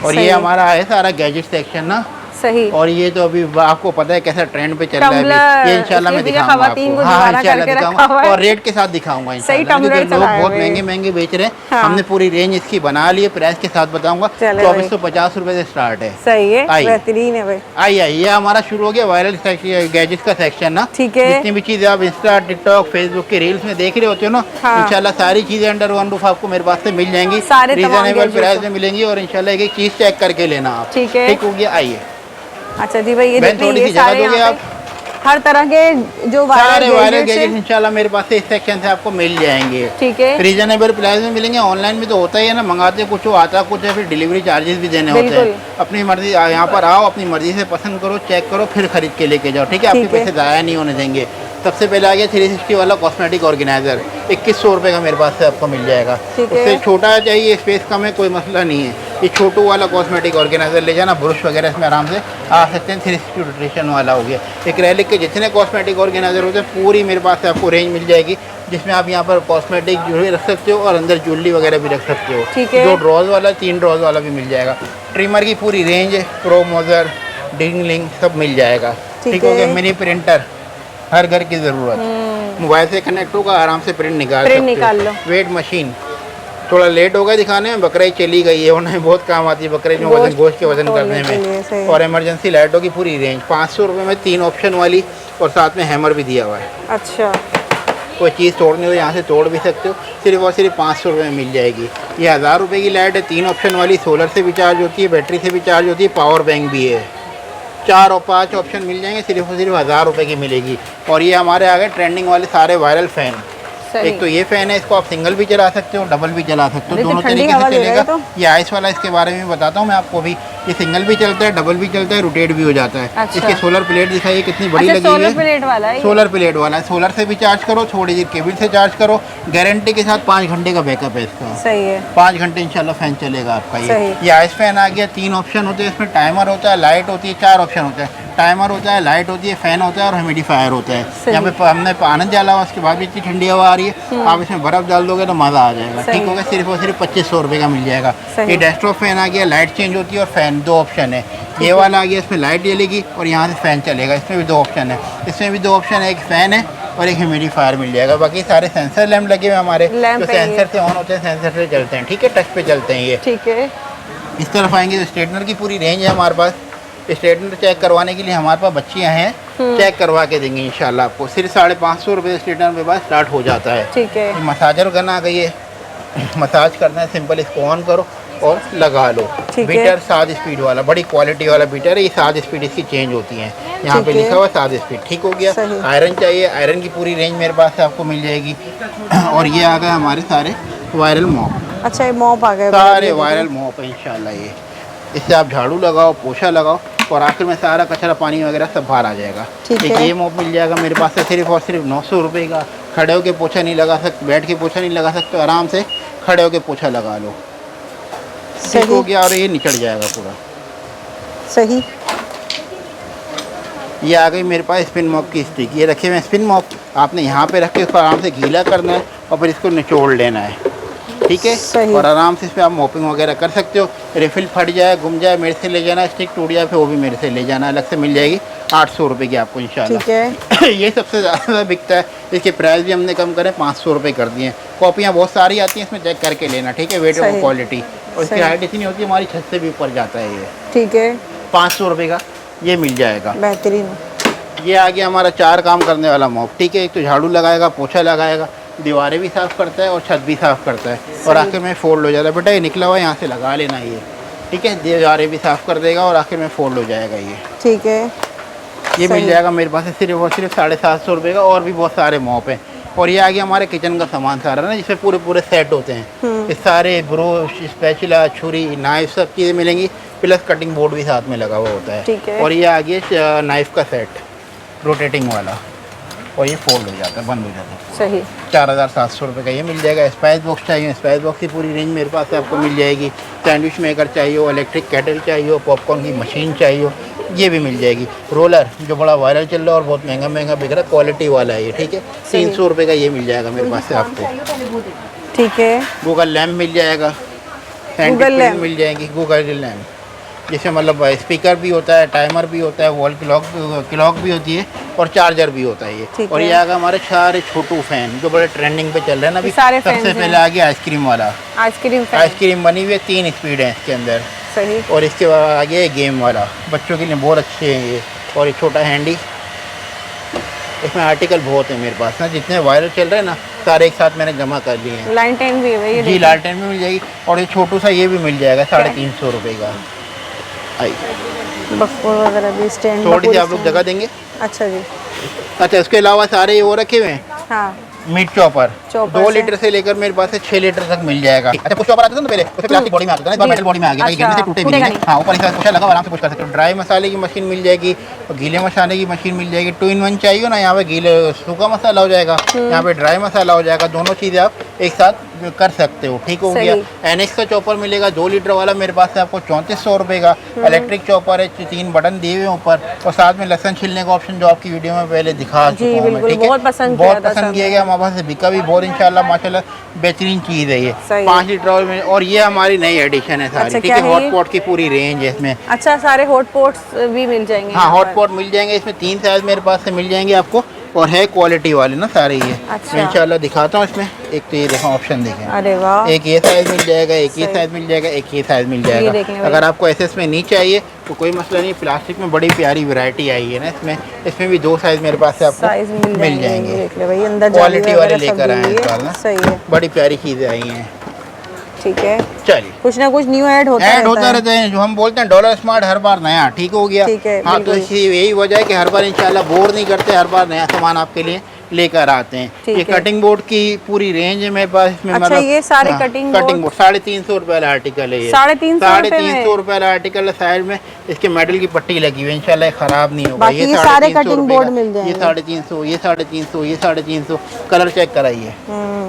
और सही ये है। हमारा है सारा गैजेट सेक्शन ना। सही। और ये तो अभी आपको पता है कैसा ट्रेंड पे चल रहा है टम्बलर, अभी। ये इंशाल्लाह मैं इसलिए दिखाऊंगा खवातीन आपको। को हाँ, दोबारा इंशाल्लाह करके दिखाऊंगा रखा हुआ है। और रेट के साथ दिखाऊंगा इंशाल्लाह, टम्बलर क्योंकि लोग चलाए बहुत हुए हैं। महंगे महंगे बेच रहे हैं। हाँ। हमने पूरी रेंज इसकी बना ली है, प्राइस के साथ बताऊंगा। चले 2450 रुपये से स्टार्ट है। सही है, आइए। बेहतरीन है भाई। आइए, ये हमारा शुरू हो गया वायरल गैजेट्स का सेक्शन ना। ठीक है। जितनी भी चीज़ें आप इंस्टा, टिकटॉक, फेसबुक के रील्स में देख रहे होते हो ना, हाँ। इंशाल्लाह सारी चीज़ें अंडर वन रूफ आपको मेरे पास से मिल जाएंगी। सारे तमाम रीजनेबल gadgets। प्राइस में मिलेंगी और इंशाल्लाह एक एक चीज़ चेक करके लेना आप। ठीक है। ठीक हो गया। आइए अच्छा जी भाई, ये बहन, देखिए थोड़ी ये सी जगह सारे दोगे यहाँ आप? पे हर तरह के जो सारे वायरल गैजेट्स गैजेट हैं। इंशाल्लाह मेरे पास से इस सेक्शन से आपको मिल जाएंगे। ठीक है, रीजनेबल प्राइस में मिलेंगे। ऑनलाइन में तो होता ही है ना, मंगाते कुछ हो आता कुछ है, फिर डिलीवरी चार्जेस भी देने होते बिल्कुल। हैं। अपनी मर्जी यहाँ पर आओ, अपनी मर्जी से पसंद करो, चेक करो, फिर खरीद के लेके जाओ। ठीक है, आपके ठीक है। पैसे ज़ाया नहीं होने देंगे। सबसे पहले आ गया 360 वाला कॉस्मेटिक ऑर्गेनाइजर, 2100 रुपये का मेरे पास से आपको मिल जाएगा। ठीक है। उससे छोटा चाहिए, स्पेस कम है, कोई मसला नहीं है। ये छोटू वाला कॉस्मेटिक ऑर्गेनाइजर ले जाना, ब्रश वगैरह इसमें आराम से आ सकते हैं। 360 रोटेशन वाला हो गया। एक्रेलिक के जितने कॉस्मेटिक ऑर्गेनाइजर होते हैं पूरी मेरे पास से आपको रेंज मिल जाएगी, जिसमें आप यहाँ पर कॉस्मेटिक ज्वेलरी रख सकते हो और अंदर ज्वेलरी वगैरह भी रख सकते हो। ठीक है। 2 ड्रॉज वाला, 3 ड्रॉज वाला भी मिल जाएगा। ट्रिमर की पूरी रेंज है, प्रो मोजर, डिंगलिंग सब मिल जाएगा। ठीक ठीक हो गया। है। मिनी प्रिंटर, हर घर की ज़रूरत, मोबाइल से कनेक्ट होगा, आराम से प्रिंट निकाल सकते हो। निकाल लो। वेट मशीन, थोड़ा लेट हो गया दिखाने में, बकराई चली गई है, उन्हें बहुत काम आती है बकरे में वजन, गोश्त के वजन तोलने करने के लिए, सही में। है। और इमरजेंसी लाइटों की पूरी रेंज 500 रुपये में 3 ऑप्शन वाली, और साथ में हैमर भी दिया हुआ है। अच्छा, कोई चीज़ तोड़नी हो यहाँ से तोड़ भी सकते हो, सिर्फ और सिर्फ 500 रुपये में मिल जाएगी। ये 1000 रुपये की लाइट है, 3 ऑप्शन वाली, सोलर से भी चार्ज होती है, बैटरी से भी चार्ज होती है, पावर बैंक भी है। 4 और 5 ऑप्शन मिल जाएंगे, सिर्फ और सिर्फ 1000 रुपये की मिलेगी। और ये हमारे आगे ट्रेंडिंग वाले सारे वायरल फ़ैन। सही। एक तो ये फ़ैन है, इसको आप सिंगल भी चला सकते हो, डबल भी चला सकते हो, लेकिन दोनों ठंडी तरीके हवा से दे रहा है चलेगा। तो? ये आइस वाला, इसके बारे में बताता हूँ मैं आपको भी। ये सिंगल भी चलता है, डबल भी चलता है, रोटेट भी हो जाता है। अच्छा। इसकी सोलर प्लेट दिखाइए कितनी बड़ी अच्छा, लगी हुई सोलर है। प्लेट वाला है ये? सोलर प्लेट वाला है, सोलर से भी चार्ज करो, थोड़ी देर केबल से चार्ज करो, गारंटी के साथ 5 घंटे का बैकअप है इसका। सही है। 5 घंटे इंशाल्लाह फ़ैन चलेगा आपका। सही। ये आइस फैन आ गया। 3 ऑप्शन होते हैं इसमें, टाइमर होता है, लाइट होती है, 4 ऑप्शन होता है। टाइमर होता है, लाइट होती है, फ़ैन होता है और ह्यूमिडिफायर होता है। सही। यहाँ पे हमने आनंद डाला हुआ, उसके बाद भी इतनी ठंडी हवा आ रही है, आप इसमें बर्फ़ डाल दोगे तो मज़ा आ जाएगा। सही। ठीक होगा। सिर्फ और सिर्फ 2500 रुपये का मिल जाएगा। सही। ये डेस्कटॉप फ़ैन आ गया, लाइट चेंज होती है और फ़ैन 2 ऑप्शन है। ये वाला आ गया, इसमें लाइट जलेगी और यहाँ से फ़ैन चलेगा, इसमें भी 2 ऑप्शन है। इसमें भी 2 ऑप्शन है, एक फ़ैन है और एक ह्यूमिडिफायर मिल जाएगा। बाकी सारे सेंसर लैंप लगे हुए हमारे, लैंप जो है ये। सेंसर से ऑन होते हैं, सेंसर से चलते हैं। ठीक है, टच पे चलते हैं ये। ठीक है। इस तरफ आएंगे तो स्ट्रेटनर की पूरी रेंज है हमारे पास। स्ट्रेटनर चेक करवाने के लिए हमारे पास बच्चियाँ हैं, चेक करवा के देंगे इंशाल्लाह आपको। सिर्फ 550 रुपये स्ट्रेटनर के बाद स्टार्ट हो जाता है। ठीक है। ये मसाजर गन आ गई है, मसाज करना है, सिंपल इसको ऑन करो और लगा लो। ठीक है। बीटर 7 स्पीड वाला, बड़ी क्वालिटी वाला बीटर है। ये 7 स्पीड इसकी चेंज होती है, यहाँ ठीक पे है। लिखा हुआ 7 स्पीड। ठीक हो गया। सही। आयरन चाहिए, आयरन की पूरी रेंज मेरे पास से आपको मिल जाएगी। और ये आ गए हमारे सारे वायरल मॉप, अच्छा, ये मॉप आ गए सारे वायरल मॉप है इंशाल्लाह। ये इससे आप झाड़ू लगाओ, पोछा लगाओ और आखिर में सारा कचरा पानी वगैरह सब बाहर आ जाएगा। ठीक एक है। ये मॉप मिल जाएगा मेरे पास से सिर्फ और सिर्फ 900 रुपये का। खड़े होके पोछा नहीं लगा सकते, बैठ के पोछा नहीं लगा सकते, आराम से खड़े होके पोछा लगा लो। ठीक हो सही। गया। और ये निकल जाएगा पूरा। सही। ये आ गई मेरे पास स्पिन मॉप की स्टिक। ये रखे हुए हैं स्पिन मॉप, आपने यहाँ पे रख के इसको आराम से गीला करना है और फिर इसको निचोड़ लेना है। ठीक है। सही। और आराम से इस पर आप मॉपिंग वगैरह कर सकते हो। रिफिल फट जाए, गुम जाए, मेरे से ले जाना। स्टिक टूट जाए फिर वो भी मेरे से ले जाना, अलग से मिल जाएगी 800 रुपये की आपको इंशाल्लाह। ठीक है। ये सबसे ज़्यादा बिकता है। इसके प्राइस भी हमने कम करे, 500 रुपये कर दिए हैं। कॉपियाँ बहुत सारी आती हैं, इसमें चेक करके लेना। ठीक है, वेट और सही। क्वालिटी। और इसकी सही। हाइट इतनी होती है, हमारी छत से भी ऊपर जाता है ये। ठीक है। 500 रुपये का ये मिल जाएगा। बेहतरीन। ये आ गया हमारा 4 काम करने वाला मॉप। ठीक है, एक तो झाड़ू लगाएगा, पोछा लगाएगा, दीवारें भी साफ़ करता है और छत भी साफ़ करता है और आखिर में फोल्ड हो जाता है। बेटा ये निकला हुआ है, यहाँ से लगा लेना ये। ठीक है, दीवारें भी साफ़ कर देगा और आखिर में फोल्ड हो जाएगा ये। ठीक है। ये मिल सही। जाएगा मेरे पास सिर्फ और सिर्फ 750 रुपये का। और भी बहुत सारे मॉप हैं। और ये आ गया हमारे किचन का सामान सारा ना, जिसमें पूरे पूरे सेट होते हैं। ये सारे ब्रश, स्पैचुला, छुरी, नाइफ सब चीज़ें मिलेंगी, प्लस कटिंग बोर्ड भी साथ में लगा हुआ होता है। ठीक है। और ये आ गया नाइफ का सेट, रोटेटिंग वाला, और ये फोल्ड हो जाता है, बंद हो जाता है। सही। 4700 रुपये का ये मिल जाएगा। स्पाइस बॉक्स चाहिए, स्पाइस बॉक्स की पूरी रेंज मेरे पास से आपको मिल जाएगी। सैंडविच मेकर चाहिए हो, इलेक्ट्रिक केटल चाहिए हो, पॉपकॉर्न की मशीन चाहिए हो, ये भी मिल जाएगी। रोलर जो बड़ा वायरल चल रहा है और बहुत महंगा महंगा बिक रहा है, क्वालिटी वाला है ये। ठीक है, 300 रुपये का ये मिल जाएगा मेरे पास से आपको। ठीक है। गूगल लैम्प मिल जाएगा, गूगल लैम्प मिल जाएगी, गूगल लैम्प जिसमें मतलब स्पीकर भी होता है, टाइमर भी होता है, वॉल क्लॉक भी होती है और चार्जर भी होता है ये। ठीक और है। ये आगे हमारे सारे छोटू फैन जो बड़े ट्रेंडिंग पे चल रहे हैं ना अभी। सारे सबसे फैन्स पहले हैं। आ गया आइसक्रीम वाला। Ice cream fan. आइसक्रीम बनी हुई है, 3 स्पीड है इसके अंदर। सही। और इसके बाद आ गया गेम वाला, बच्चों के लिए बहुत अच्छे हैं ये। और एक छोटा हैंडी, इसमें आर्टिकल बहुत है मेरे पास ना, जितने वायरल चल रहे हैं ना सारे एक साथ मैंने जमा कर लिए हैं। लालटेन भी है भाई, ये जी देखिए। लालटेन में मिल जाएगी। और ये छोटू सा ये भी मिल जाएगा 350 रुपये का। आई बकफोर वगैरह भी स्टैंड। थोड़ी सी आप लोग जगह देंगे। अच्छा जी। अच्छा, उसके अलावा सारे ये वो रखे हुए हैं हाँ मीट चॉपर, चॉपर 2 से। लीटर से लेकर मेरे पास 6 लीटर तक मिल जाएगा। अच्छा, कुछ चॉपर आते थे ना पहले, उसमें प्लास्टिक बॉडी में आता था ना, इस बार मेटल बॉडी में आ गया, अच्छा, गिरने से टूटे भी टूटेगा नहीं। नहीं। हाँ, ऊपर इसका कुछ लगा, आराम से पुश कर सकते हो। ड्राई मसाले की मशीन मिल जाएगी और गीले मसाले की मशीन मिल जाएगी। 2 in 1 चाहिए ना, यहाँ पे गीले सूखा मसाला हो जाएगा, यहाँ पे ड्राई मसाला हो जाएगा, दोनों चीज़ें आप एक साथ कर सकते हो। ठीक हो गया। एनएक्स का चॉपर मिलेगा 2 लीटर वाला मेरे पास है आपको 3400 रुपये का। इलेक्ट्रिक चॉपर है, 3 बटन दिए हुए हैं ऊपर, और साथ में लहसुन छिलने का ऑप्शन जो आपकी वीडियो में पहले दिखा चुका हूँ मैं। बिल्कुल, ठीक है, बहुत पसंद बहुत किया था पसंद किया गया हमारे पास, बिका भी बहुत इंशाल्लाह माशाल्लाह, बेहतरीन चीज़ है ये। सही 5 लीटर में, और ये हमारी नई एडिशन है सारी। अच्छा, ठीक क्या है, है ये? हॉट पॉट की पूरी रेंज है इसमें। अच्छा, सारे हॉट पॉट्स भी मिल जाएंगे हाँ, यहाँ हॉट पर। पॉट मिल जाएंगे, इसमें 3 साइज मेरे पास से मिल जाएंगे आपको, और है क्वालिटी वाले ना सारे ये। अच्छा। मैं इंशाल्लाह दिखाता हूँ इसमें। एक तो ये देखो ऑप्शन देखें, अरे वाह, एक ये साइज मिल जाएगा, एक ये सही। साइज मिल जाएगा, एक ये साइज मिल ये जाएगा। देख लें भाई। अगर आपको एसएस में नहीं चाहिए तो कोई मसला नहीं, प्लास्टिक में बड़ी प्यारी वैरायटी आई है ना इसमें। इसमें भी 2 साइज मेरे पास से आपको साइज मिल जाएंगे। देख ले भाई, अंदर क्वालिटी वाले वगैरह सब लेकर आए दी हैं हुई इस है। बार ना, सही है, बड़ी प्यारी चीज़ें आई हैं। ठीक है, चलिए, कुछ ना कुछ न्यू ऐड होता ऐड होता है। रहता है, जो हम बोलते हैं डॉलर स्मार्ट, हर बार नया। ठीक हो गया। ठीक है, हाँ, तो बिल्कुल। इसी यही वजह है कि हर बार इंशाल्लाह बोर नहीं करते, हर बार नया सामान आपके लिए लेकर आते हैं। ठीक ये है। कटिंग बोर्ड की पूरी रेंज है मेरे पास इसमें। अच्छा, ये सारे कटिंग बोर्ड? 350 रुपये वाला आर्टिकल है ये। 350 रुपये वाला आर्टिकल है। साइड में इसके मेटल की पट्टी लगी हुई है, इंशाल्लाह ये खराब नहीं होगा। बाकी ये सारे 350 कटिंग रुपये बोर्ड का। मिल जाएंगे। ये 350, ये 350, ये 350। कलर चेक कराइए,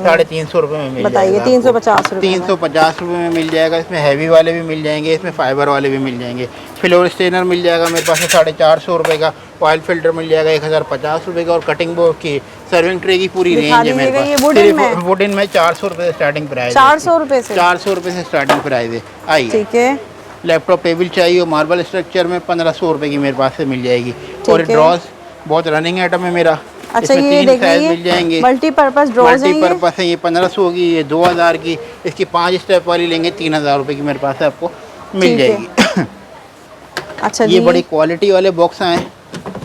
350 रुपये में मिल बताइए, जाएगा। 350 रुपये में। 350 रुपये में मिल जाएगा। इसमें हैवी वाले भी मिल जाएंगे, इसमें फाइबर वाले भी मिल जाएंगे। फ्लोर स्टेनर मिल जाएगा मेरे पास 450 रुपये का। ऑयल फिल्टर मिल जाएगा 1050 रुपये का। और कटिंग बोर्ड की सर्विंग ट्रे की पूरी दिखा रेंज है मेरे दीजिएगा, ये पास। वुडन में? सिर्फ वुडन में 400 रुपये से स्टार्टिंग प्राइस। 400 रुपये से? 400 रुपये से स्टार्टिंग प्राइस है। आइए, ठीक है। लैपटॉप टेबल चाहिए और मार्बल स्ट्रक्चर में 1500 रुपये की मेरे पास से मिल जाएगी। और है। ड्रॉज बहुत रनिंग आइटम है मेरा। अच्छा, इसमें ये 3 देखिए, साइज ये मिल जाएंगे। मल्टीपर्पज ड्रॉज हैं ये? मल्टीपर्पज है ये। 1500 की, ये 2000 की। इसकी 5 स्टेप वाली लेंगे 3000 रुपये की मेरे पास से आपको मिल ठीक है। जाएगी। अच्छा ये जी, बड़ी क्वालिटी वाले बॉक्स हैं।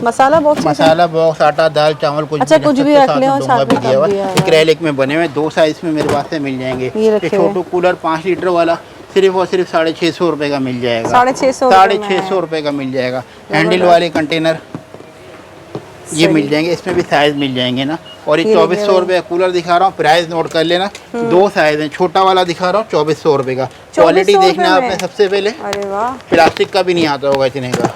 मसाला बॉक्स है? मसाला बॉक्स, आटा, दाल, चावल कुछ अच्छा, भी कुछ रख भी सकते हो, रख लें और डोंगा साथ भी में दिया हुआ तब दिया हुआ है। एक्रेलिक में बने हुए 2 साइज में मेरे पास से मिल जाएंगे। ये रखे हुए। छोटू कूलर 5 लीटर वाला सिर्फ और सिर्फ 650 रुपये का मिल जाएगा। 650 650 रुपये का मिल जाएगा। हैंडल वाले कंटेनर ये सही। मिल जाएंगे, इसमें भी साइज मिल जाएंगे ना। और ये ये 2400 रुपये कूलर दिखा रहा हूँ, प्राइस नोट कर लेना। 2 साइज हैं, छोटा वाला दिखा रहा हूँ 2400 रुपये का। क्वालिटी 2400 देखना रुपये आपने में? सबसे पहले, अरे वाह, प्लास्टिक का भी नहीं आता होगा इतने का।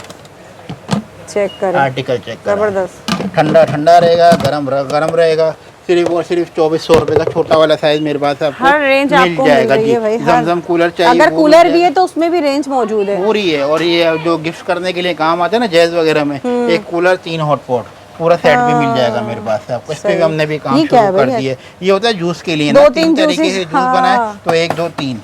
चेक करें, आर्टिकल चेक करें। जबरदस्त। ठंडा ठंडा रहेगा, गरम रहेगा। सिर्फ और सिर्फ 2400 रुपये का छोटा वाला साइज मेरे पास आपको हर रेंज आपको मिल रही है भाई। जमजम कूलर चाहिए, अगर वो कूलर मिल भी है जाएगा। तो उसमें भी रेंज मौजूद है। पूरी है। और ये जो गिफ्ट करने के लिए काम आता है ना, जैज वगैरह में, एक कूलर 3 हॉटपॉट पूरा सेट भी मिल जाएगा मेरे पास से आपको। इस पे सही। भी हमने भी काम ये क्या है शुरू कर भाई? दिए। ये होता है जूस के लिए दो ना, तीन 3 तरीके juices, से जूस हाँ। बनाए तो 1 2 3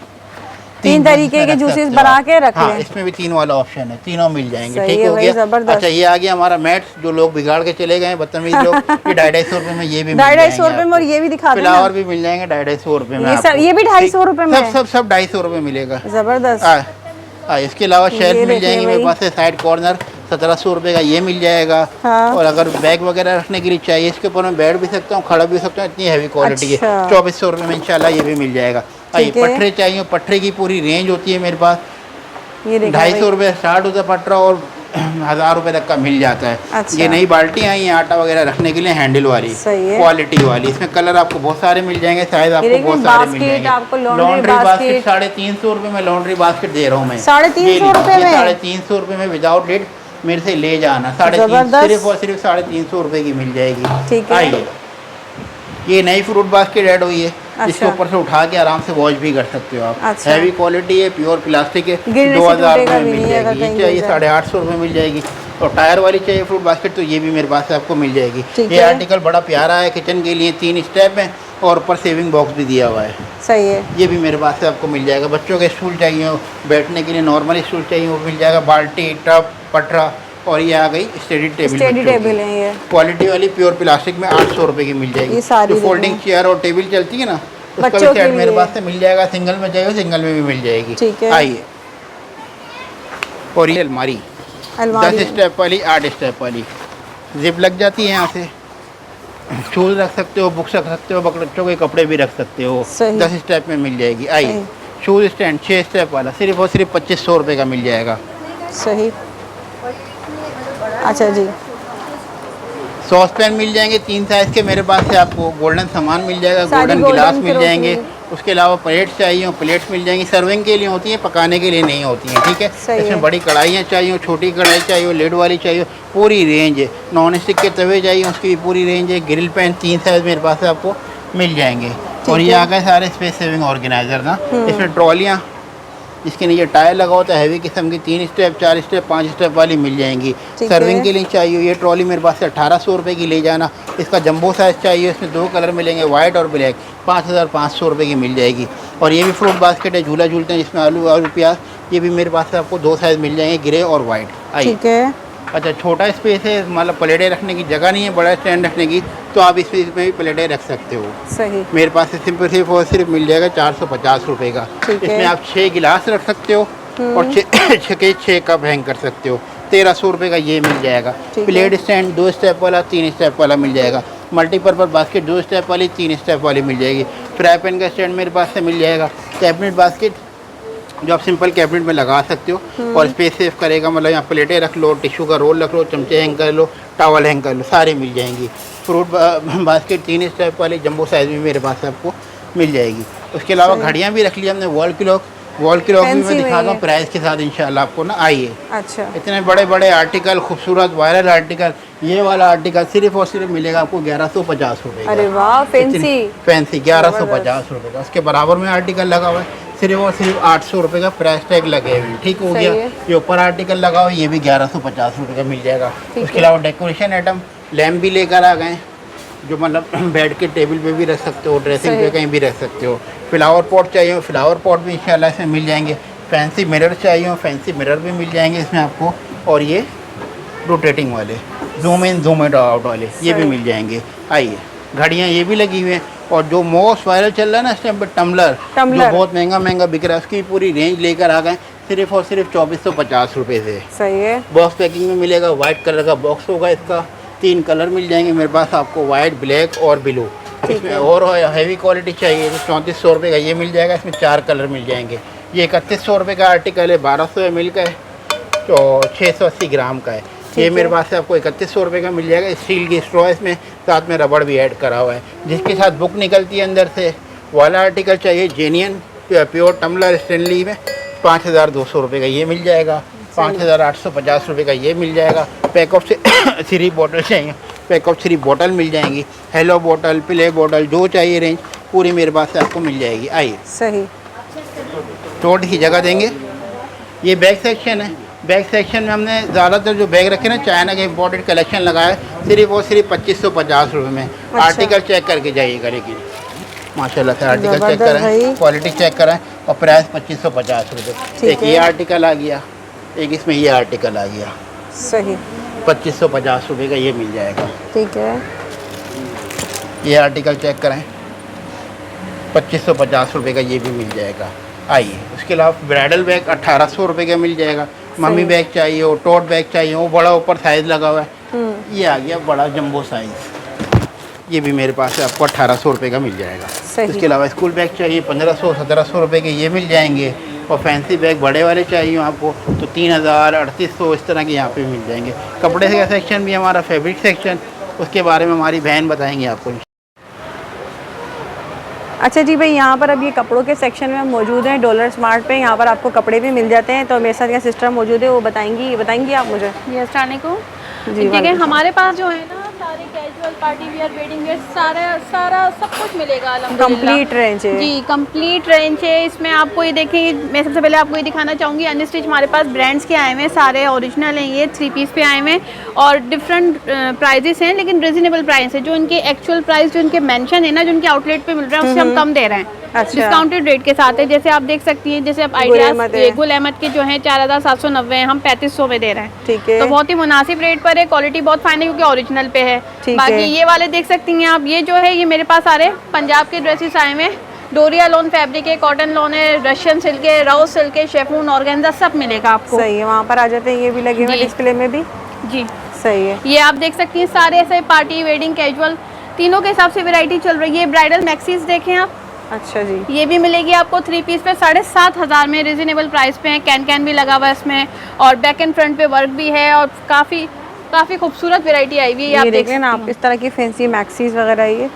तीन तरीके के जूसेस बना के रख हाँ, लें। इसमें भी 3 वाला ऑप्शन है, तीनों मिल जाएंगे। सही ठीक है हो भाई, गया। जबरदस्त। अच्छा, ये आ गया हमारा मैट, जो लोग बिगाड़ के चले गए बदतमीज लोग। ये 250 रुपये में ये भी मिल 250 जाएंगे रुपये में। और ये भी दिखा देना। फ्लावर भी मिल जाएंगे 250 रुपये में ये सब, आपको। ये भी 250 रुपये में? सब 250 रुपये मिलेगा। जबरदस्त। इसके अलावा ये शेल्फ मिल देखिए जाएंगे भाई। मेरे पास है। साइड कॉर्नर 1700 रुपये का ये मिल जाएगा। हाँ। और अगर बैग वगैरह रखने के लिए चाहिए, इसके ऊपर मैं बैठ भी सकता हूँ, खड़ा भी सकता हूँ, इतनी हैवी क्वालिटी अच्छा। है। 2400 रुपये में इंशाल्लाह ये भी मिल जाएगा। आइए, ठीक है। पटरे चाहिए, पटरे की पूरी रेंज होती है मेरे पास। ये देखिए 250 रुपये स्टार्ट होता है पटरा, और 1000 रुपये तक का मिल जाता है। अच्छा। ये नई बाल्टियाँ आई हैं आटा वगैरह रखने के लिए, हैंडल वाली, सही है। क्वालिटी वाली। इसमें कलर आपको बहुत सारे मिल जाएंगे, साइज आपको देखिए, बहुत सारे मिल बास्केट जाएंगे। आपको laundry लॉन्ड्री basket। बास्केट 350 रुपये में लॉन्ड्री बास्केट दे रहा हूँ मैं। 350 रुपये में? 350 रुपये में विदाउट लिड मेरे से ले जाना। 350 जबरदस्त। सिर्फ और सिर्फ 350 रुपये की मिल जाएगी। ठीक है। आइए, ये नई फ्रूट बास्केट ऐड हुई है। अच्छा। इसके ऊपर से उठा के आराम से वॉश भी कर सकते हो आप। अच्छा। हैवी क्वालिटी है, प्योर प्लास्टिक है। गिरने से 2000 टूटेगा रुपये में भी मिल नहीं अगर जाएगी। ये कहीं चाहिए गिर जाए। 850 रुपये मिल जाएगी। और टायर वाली चाहिए फ्रूट बास्केट तो ये भी मेरे पास से आपको मिल जाएगी। ठीक ये है। आर्टिकल बड़ा प्यारा है, किचन के लिए 3 स्टेप है और ऊपर सेविंग बॉक्स भी दिया हुआ है। सही है। ये भी मेरे पास से आपको मिल जाएगा। बच्चों के स्टूल चाहिए हो, बैठने के लिए नॉर्मल स्टूल चाहिए वो मिल जाएगा। बाल्टी, टब, पटरा। और ये आ गई स्टडी टेबल। स्टडी टेबल है ये। क्वालिटी वाली प्योर प्लास्टिक में 800 रुपये की मिल जाएगी। ये सारी जो फोल्डिंग देखो। चेयर और टेबल चलती है ना, उसका भी बच्चों के सेट मेरे लिए। पास से मिल जाएगा। सिंगल में चाहिए सिंगल में भी मिल जाएगी। ठीक है। आइए, और ये अलमारी 10 स्टेप वाली, 8 स्टेप वाली, जिप लग जाती है। यहाँ से शूज रख सकते हो, बुक्स रख सकते हो, बच्चों के कपड़े भी रख सकते हो। सही। 10 स्टेप में मिल जाएगी। आइए, सही। शूज स्टैंड 6 स्टेप वाला सिर्फ और सिर्फ 2500 रुपये का मिल जाएगा। सही। अच्छा जी, सॉस पैन मिल जाएंगे 3 साइज़ के मेरे पास से, आपको गोल्डन सामान मिल जाएगा, गोल्डन गिलास मिल जाएंगे। उसके अलावा प्लेट चाहिए हो प्लेट्स मिल जाएंगी, सर्विंग के लिए होती हैं, पकाने के लिए नहीं होती हैं, ठीक है। इसमें बड़ी कढ़ाइयाँ चाहिए हो, छोटी कढ़ाई चाहिए हो, लेड वाली चाहिए हो, पूरी रेंज है। नॉन स्टिक के तवे चाहिए उसकी भी पूरी रेंज है। ग्रिल पैन 3 साइज़ मेरे पास से आपको मिल जाएंगे। और ये आ गए सारे स्पेस सेविंग ऑर्गेनाइजर ना। इसमें ट्रॉलियाँ, इसके नीचे टायर लगा होता है, हैवी किस्म की 3 स्टेप 4 स्टेप 5 स्टेप वाली मिल जाएंगी। सर्विंग के लिए चाहिए ये ट्रॉली मेरे पास से 1800 रुपये की ले जाना। इसका जंबो साइज़ चाहिए, इसमें 2 कलर मिलेंगे, वाइट और ब्लैक, 5500 रुपये की मिल जाएगी। और ये भी फ्रूट बास्केट है, झूला झूलते हैं जिसमें आलू प्याज, ये भी मेरे पास से आपको 2 साइज़ मिल जाएंगे, ग्रे और वाइट। ठीक है। अच्छा, छोटा स्पेस है, मतलब प्लेटें रखने की जगह नहीं है, बड़ा स्टैंड रखने की, तो आप इसमें भी प्लेटें रख सकते हो। सही। मेरे पास से सिर्फ और सिर्फ मिल जाएगा 450 रुपये का। इसमें आप 6 गिलास रख सकते हो और 6 कप हैंग कर सकते हो। 1300 रुपये का ये मिल जाएगा। प्लेट स्टैंड 2 स्टेप वाला 3 स्टेप वाला मिल जाएगा। मल्टीपर्पज़ बास्केट 2 स्टेप वाली 3 स्टेप वाली मिल जाएगी। फ्राई पैन का स्टैंड मेरे पास से मिल जाएगा। कैबिनेट बास्केट जो आप सिंपल कैबिनेट में लगा सकते हो और स्पेस सेव करेगा, मतलब यहाँ प्लेटें रख लो, टिश्यू का रोल रख लो, चमचे हैंग कर लो, टॉवल हैंग कर लो, सारे मिल जाएंगी। फ्रूट बास्केट 3 स्टेप वाली जंबो साइज़ में मेरे पास आपको मिल जाएगी। उसके अलावा घड़ियाँ भी रख ली हमने, वॉल क्लॉक भी मैं दिखाता हूँ प्राइस के साथ इंशाल्लाह आपको ना। आइए। अच्छा, इतने बड़े बड़े आर्टिकल, खूबसूरत वायरल आर्टिकल, ये वाला आर्टिकल सिर्फ और सिर्फ मिलेगा आपको 1150 रुपये का। अरे वाह, फैंसी 1150 रुपये का। उसके बराबर में आर्टिकल लगा हुआ है, सिर्फ और सिर्फ 800 रुपये का प्राइस टैग लगे हुए, ठीक हो गया। ये ऊपर आर्टिकल लगा हुआ है, ये भी 1150 रुपये का मिल जाएगा। उसके अलावा डेकोरेशन आइटम लैम्प भी लेकर आ गए, जो मतलब बेड के टेबल पे भी रख सकते हो, ड्रेसिंग पे कहीं भी रख सकते हो। फ्लावर पॉट चाहिए हो, फ्लावर पॉट भी इंशाल्लाह इसमें मिल जाएंगे। फैंसी मिरर चाहिए हो, फैंसी मिरर भी मिल जाएंगे इसमें आपको। और ये रोटेटिंग वाले, जूम इन जूम आउट वाले, ये भी मिल जाएंगे। आइए, घड़ियाँ ये भी लगी हुई हैं। और जो मोस्ट वायरल चल रहा है ना इस टाइम पे, टम्बलर जो बहुत महंगा बिक रहा है, उसकी पूरी रेंज लेकर आ गए सिर्फ और सिर्फ 2450 रुपये से। सही है। बॉक्स पैकिंग में मिलेगा, वाइट कलर का बॉक्स होगा इसका। 3 कलर मिल जाएंगे मेरे पास आपको, वाइट, ब्लैक और ब्लू। इसमें और हैवी क्वालिटी चाहिए तो 3400 रुपये का ये मिल जाएगा। इसमें 4 कलर मिल जाएंगे। ये 3100 रुपये का आर्टिकल है, 1200 ml का है, तो 680 ग्राम का है। ये मेरे पास से आपको 3100 रुपये का मिल जाएगा। स्टील की स्ट्रॉ, इसमें साथ में रबड़ भी ऐड करा हुआ है, जिसके साथ बुक निकलती है अंदर से। वाला आर्टिकल चाहिए जेन्युइन प्योर टम्बलर स्टेनली में, 5200 रुपये का ये मिल जाएगा। 5850 रुपये का ये मिल जाएगा। पैक ऑफ 3 बॉटल चाहिए, पैक ऑफ 3 बॉटल मिल जाएंगी। हेलो बॉटल, प्ले बॉटल, जो चाहिए रेंज पूरी मेरे पास से आपको मिल जाएगी। आइए। सही। छोटी सी जगह देंगे। ये बैग सेक्शन है। बैग सेक्शन में हमने ज़्यादातर जो बैग रखे ना, चाइना के इम्पोर्टेड कलेक्शन लगाया है, सिर्फ और सिर्फ 2550 रुपये में। आर्टिकल चेक करके जाइएगा, लेकिन माशाल्लाह से आर्टिकल चेक कराएं, क्वालिटी चेक कराएं। और प्राइस 2550 रुपये। एक ये आर्टिकल आ गया, एक इसमें ये आर्टिकल आ गया। सही। 2550 रुपये का ये मिल जाएगा। ठीक है। ये आर्टिकल चेक कराएं, 2550 रुपये का ये भी मिल जाएगा। आइए। उसके अलावा ब्राइडल बैग 1800 रुपये का मिल जाएगा। मम्मी बैग चाहिए हो, टोट बैग चाहिए हो, बड़ा ऊपर साइज़ लगा हुआ है, ये आ गया बड़ा जंबो साइज़, ये भी मेरे पास है आपको 1800 रुपये का मिल जाएगा। इसके अलावा स्कूल बैग चाहिए 1500 1700 रुपये के ये मिल जाएंगे। और फैंसी बैग बड़े वाले चाहिए आपको तो 3000 3800 इस तरह के यहाँ पे मिल जाएंगे। कपड़े का सेक्शन भी हमारा, फैब्रिक सेक्शन, उसके बारे में हमारी बहन बताएंगे आपको। अच्छा जी भाई, यहाँ पर अब ये कपड़ों के सेक्शन में हम मौजूद हैं डॉलर स्मार्ट पे। यहाँ पर आपको कपड़े भी मिल जाते हैं। तो मेरे साथ यहाँ सिस्टर मौजूद है, वो बताएंगी आप मुझे। ये अस्सलाम जी। ठीक है, हमारे पास जो है ना सारे casual party wear, wedding where, सारा सब कुछ मिलेगा। कंप्लीट रेंज है जी, कंप्लीट रेंज है। इसमें आपको ये देखिए, मैं सबसे पहले आपको ये दिखाना चाहूँगी, अनस्टिच हमारे पास ब्रांड्स के आए हुए हैं, सारे ओरिजिनल हैं। ये 3 पीस पे आए हुए हैं और डिफरेंट प्राइजेस हैं, लेकिन रिजनेबल प्राइस है। जो इनके एक्चुअल प्राइस जो इनके मेंशन है ना, जो इनके आउटलेट पे मिल रहा है, उससे हम कम दे रहे हैं। अच्छा। डिस्काउंटेड रेट के साथ है। जैसे आप देख सकती हैं, जैसे आप आइडियाज गुल अहमद के जो हैं 4790 हैं, हम 3500 में दे रहे हैं। ठीक है। तो बहुत ही मुनासिब रेट पर है, क्वालिटी बहुत फाइन है क्योंकि ओरिजिनल पे है। बाकी ये वाले देख सकती हैं आप, ये जो है ये मेरे पास सारे पंजाब के ड्रेसेस आए हुए हैं। डोरिया लोन फैब्रिक है, कॉटन लोन है, रशियन सिल्क है, राउस सिल्क है, शेफून, ऑर्गेन्जा, सब मिलेगा आपको। सही है। वहाँ पर आ जाते हैं, ये भी लगे हुए डिस्प्ले में भी जी। सही है। ये आप देख सकती हैं, सारे ऐसे पार्टी, वेडिंग, कैजुअल, तीनों के हिसाब से वैरायटी चल रही है। ब्राइडल मैक्सीज देखें आप। अच्छा जी। ये भी मिलेगी आपको 3 पीस पे 7500 में, रिजनेबल प्राइस पे है। कैन भी लगा हुआ है इसमें, और बैक एंड फ्रंट पे वर्क भी है, और काफ़ी काफ़ी खूबसूरत वैरायटी आई हुई है, ये आप देख देख रहे हैं ना सकती आप, हैं। इस तरह की फैंसी मैक्सीज वगैरह ये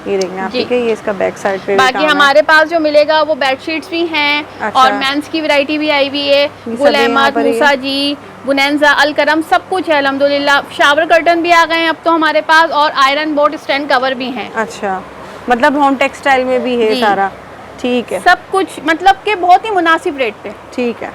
देख रहे हैं आप, जी। ठीक है। ये इसका बैक साइड पे भी बाकी काम है। हमारे पास जो मिलेगा वो बेडशीट्स भी हैं अच्छा। और मेंस की वैरायटी भी आई हुई है। सब गुल है यहाँ अहमद, पर ये। मूसा जी, बुनैंजा, अलकरम, सब कुछ है अल्हम्दुलिल्लाह। शावर कर्टन भी आ गए हैं अब तो हमारे पास, और आयरन बोर्ड स्टैंड कवर भी हैं। अच्छा, मतलब होम टेक्सटाइल में भी है जी। सारा, ठीक है। सब कुछ मतलब कि बहुत ही मुनासिब रेट पे। ठीक है।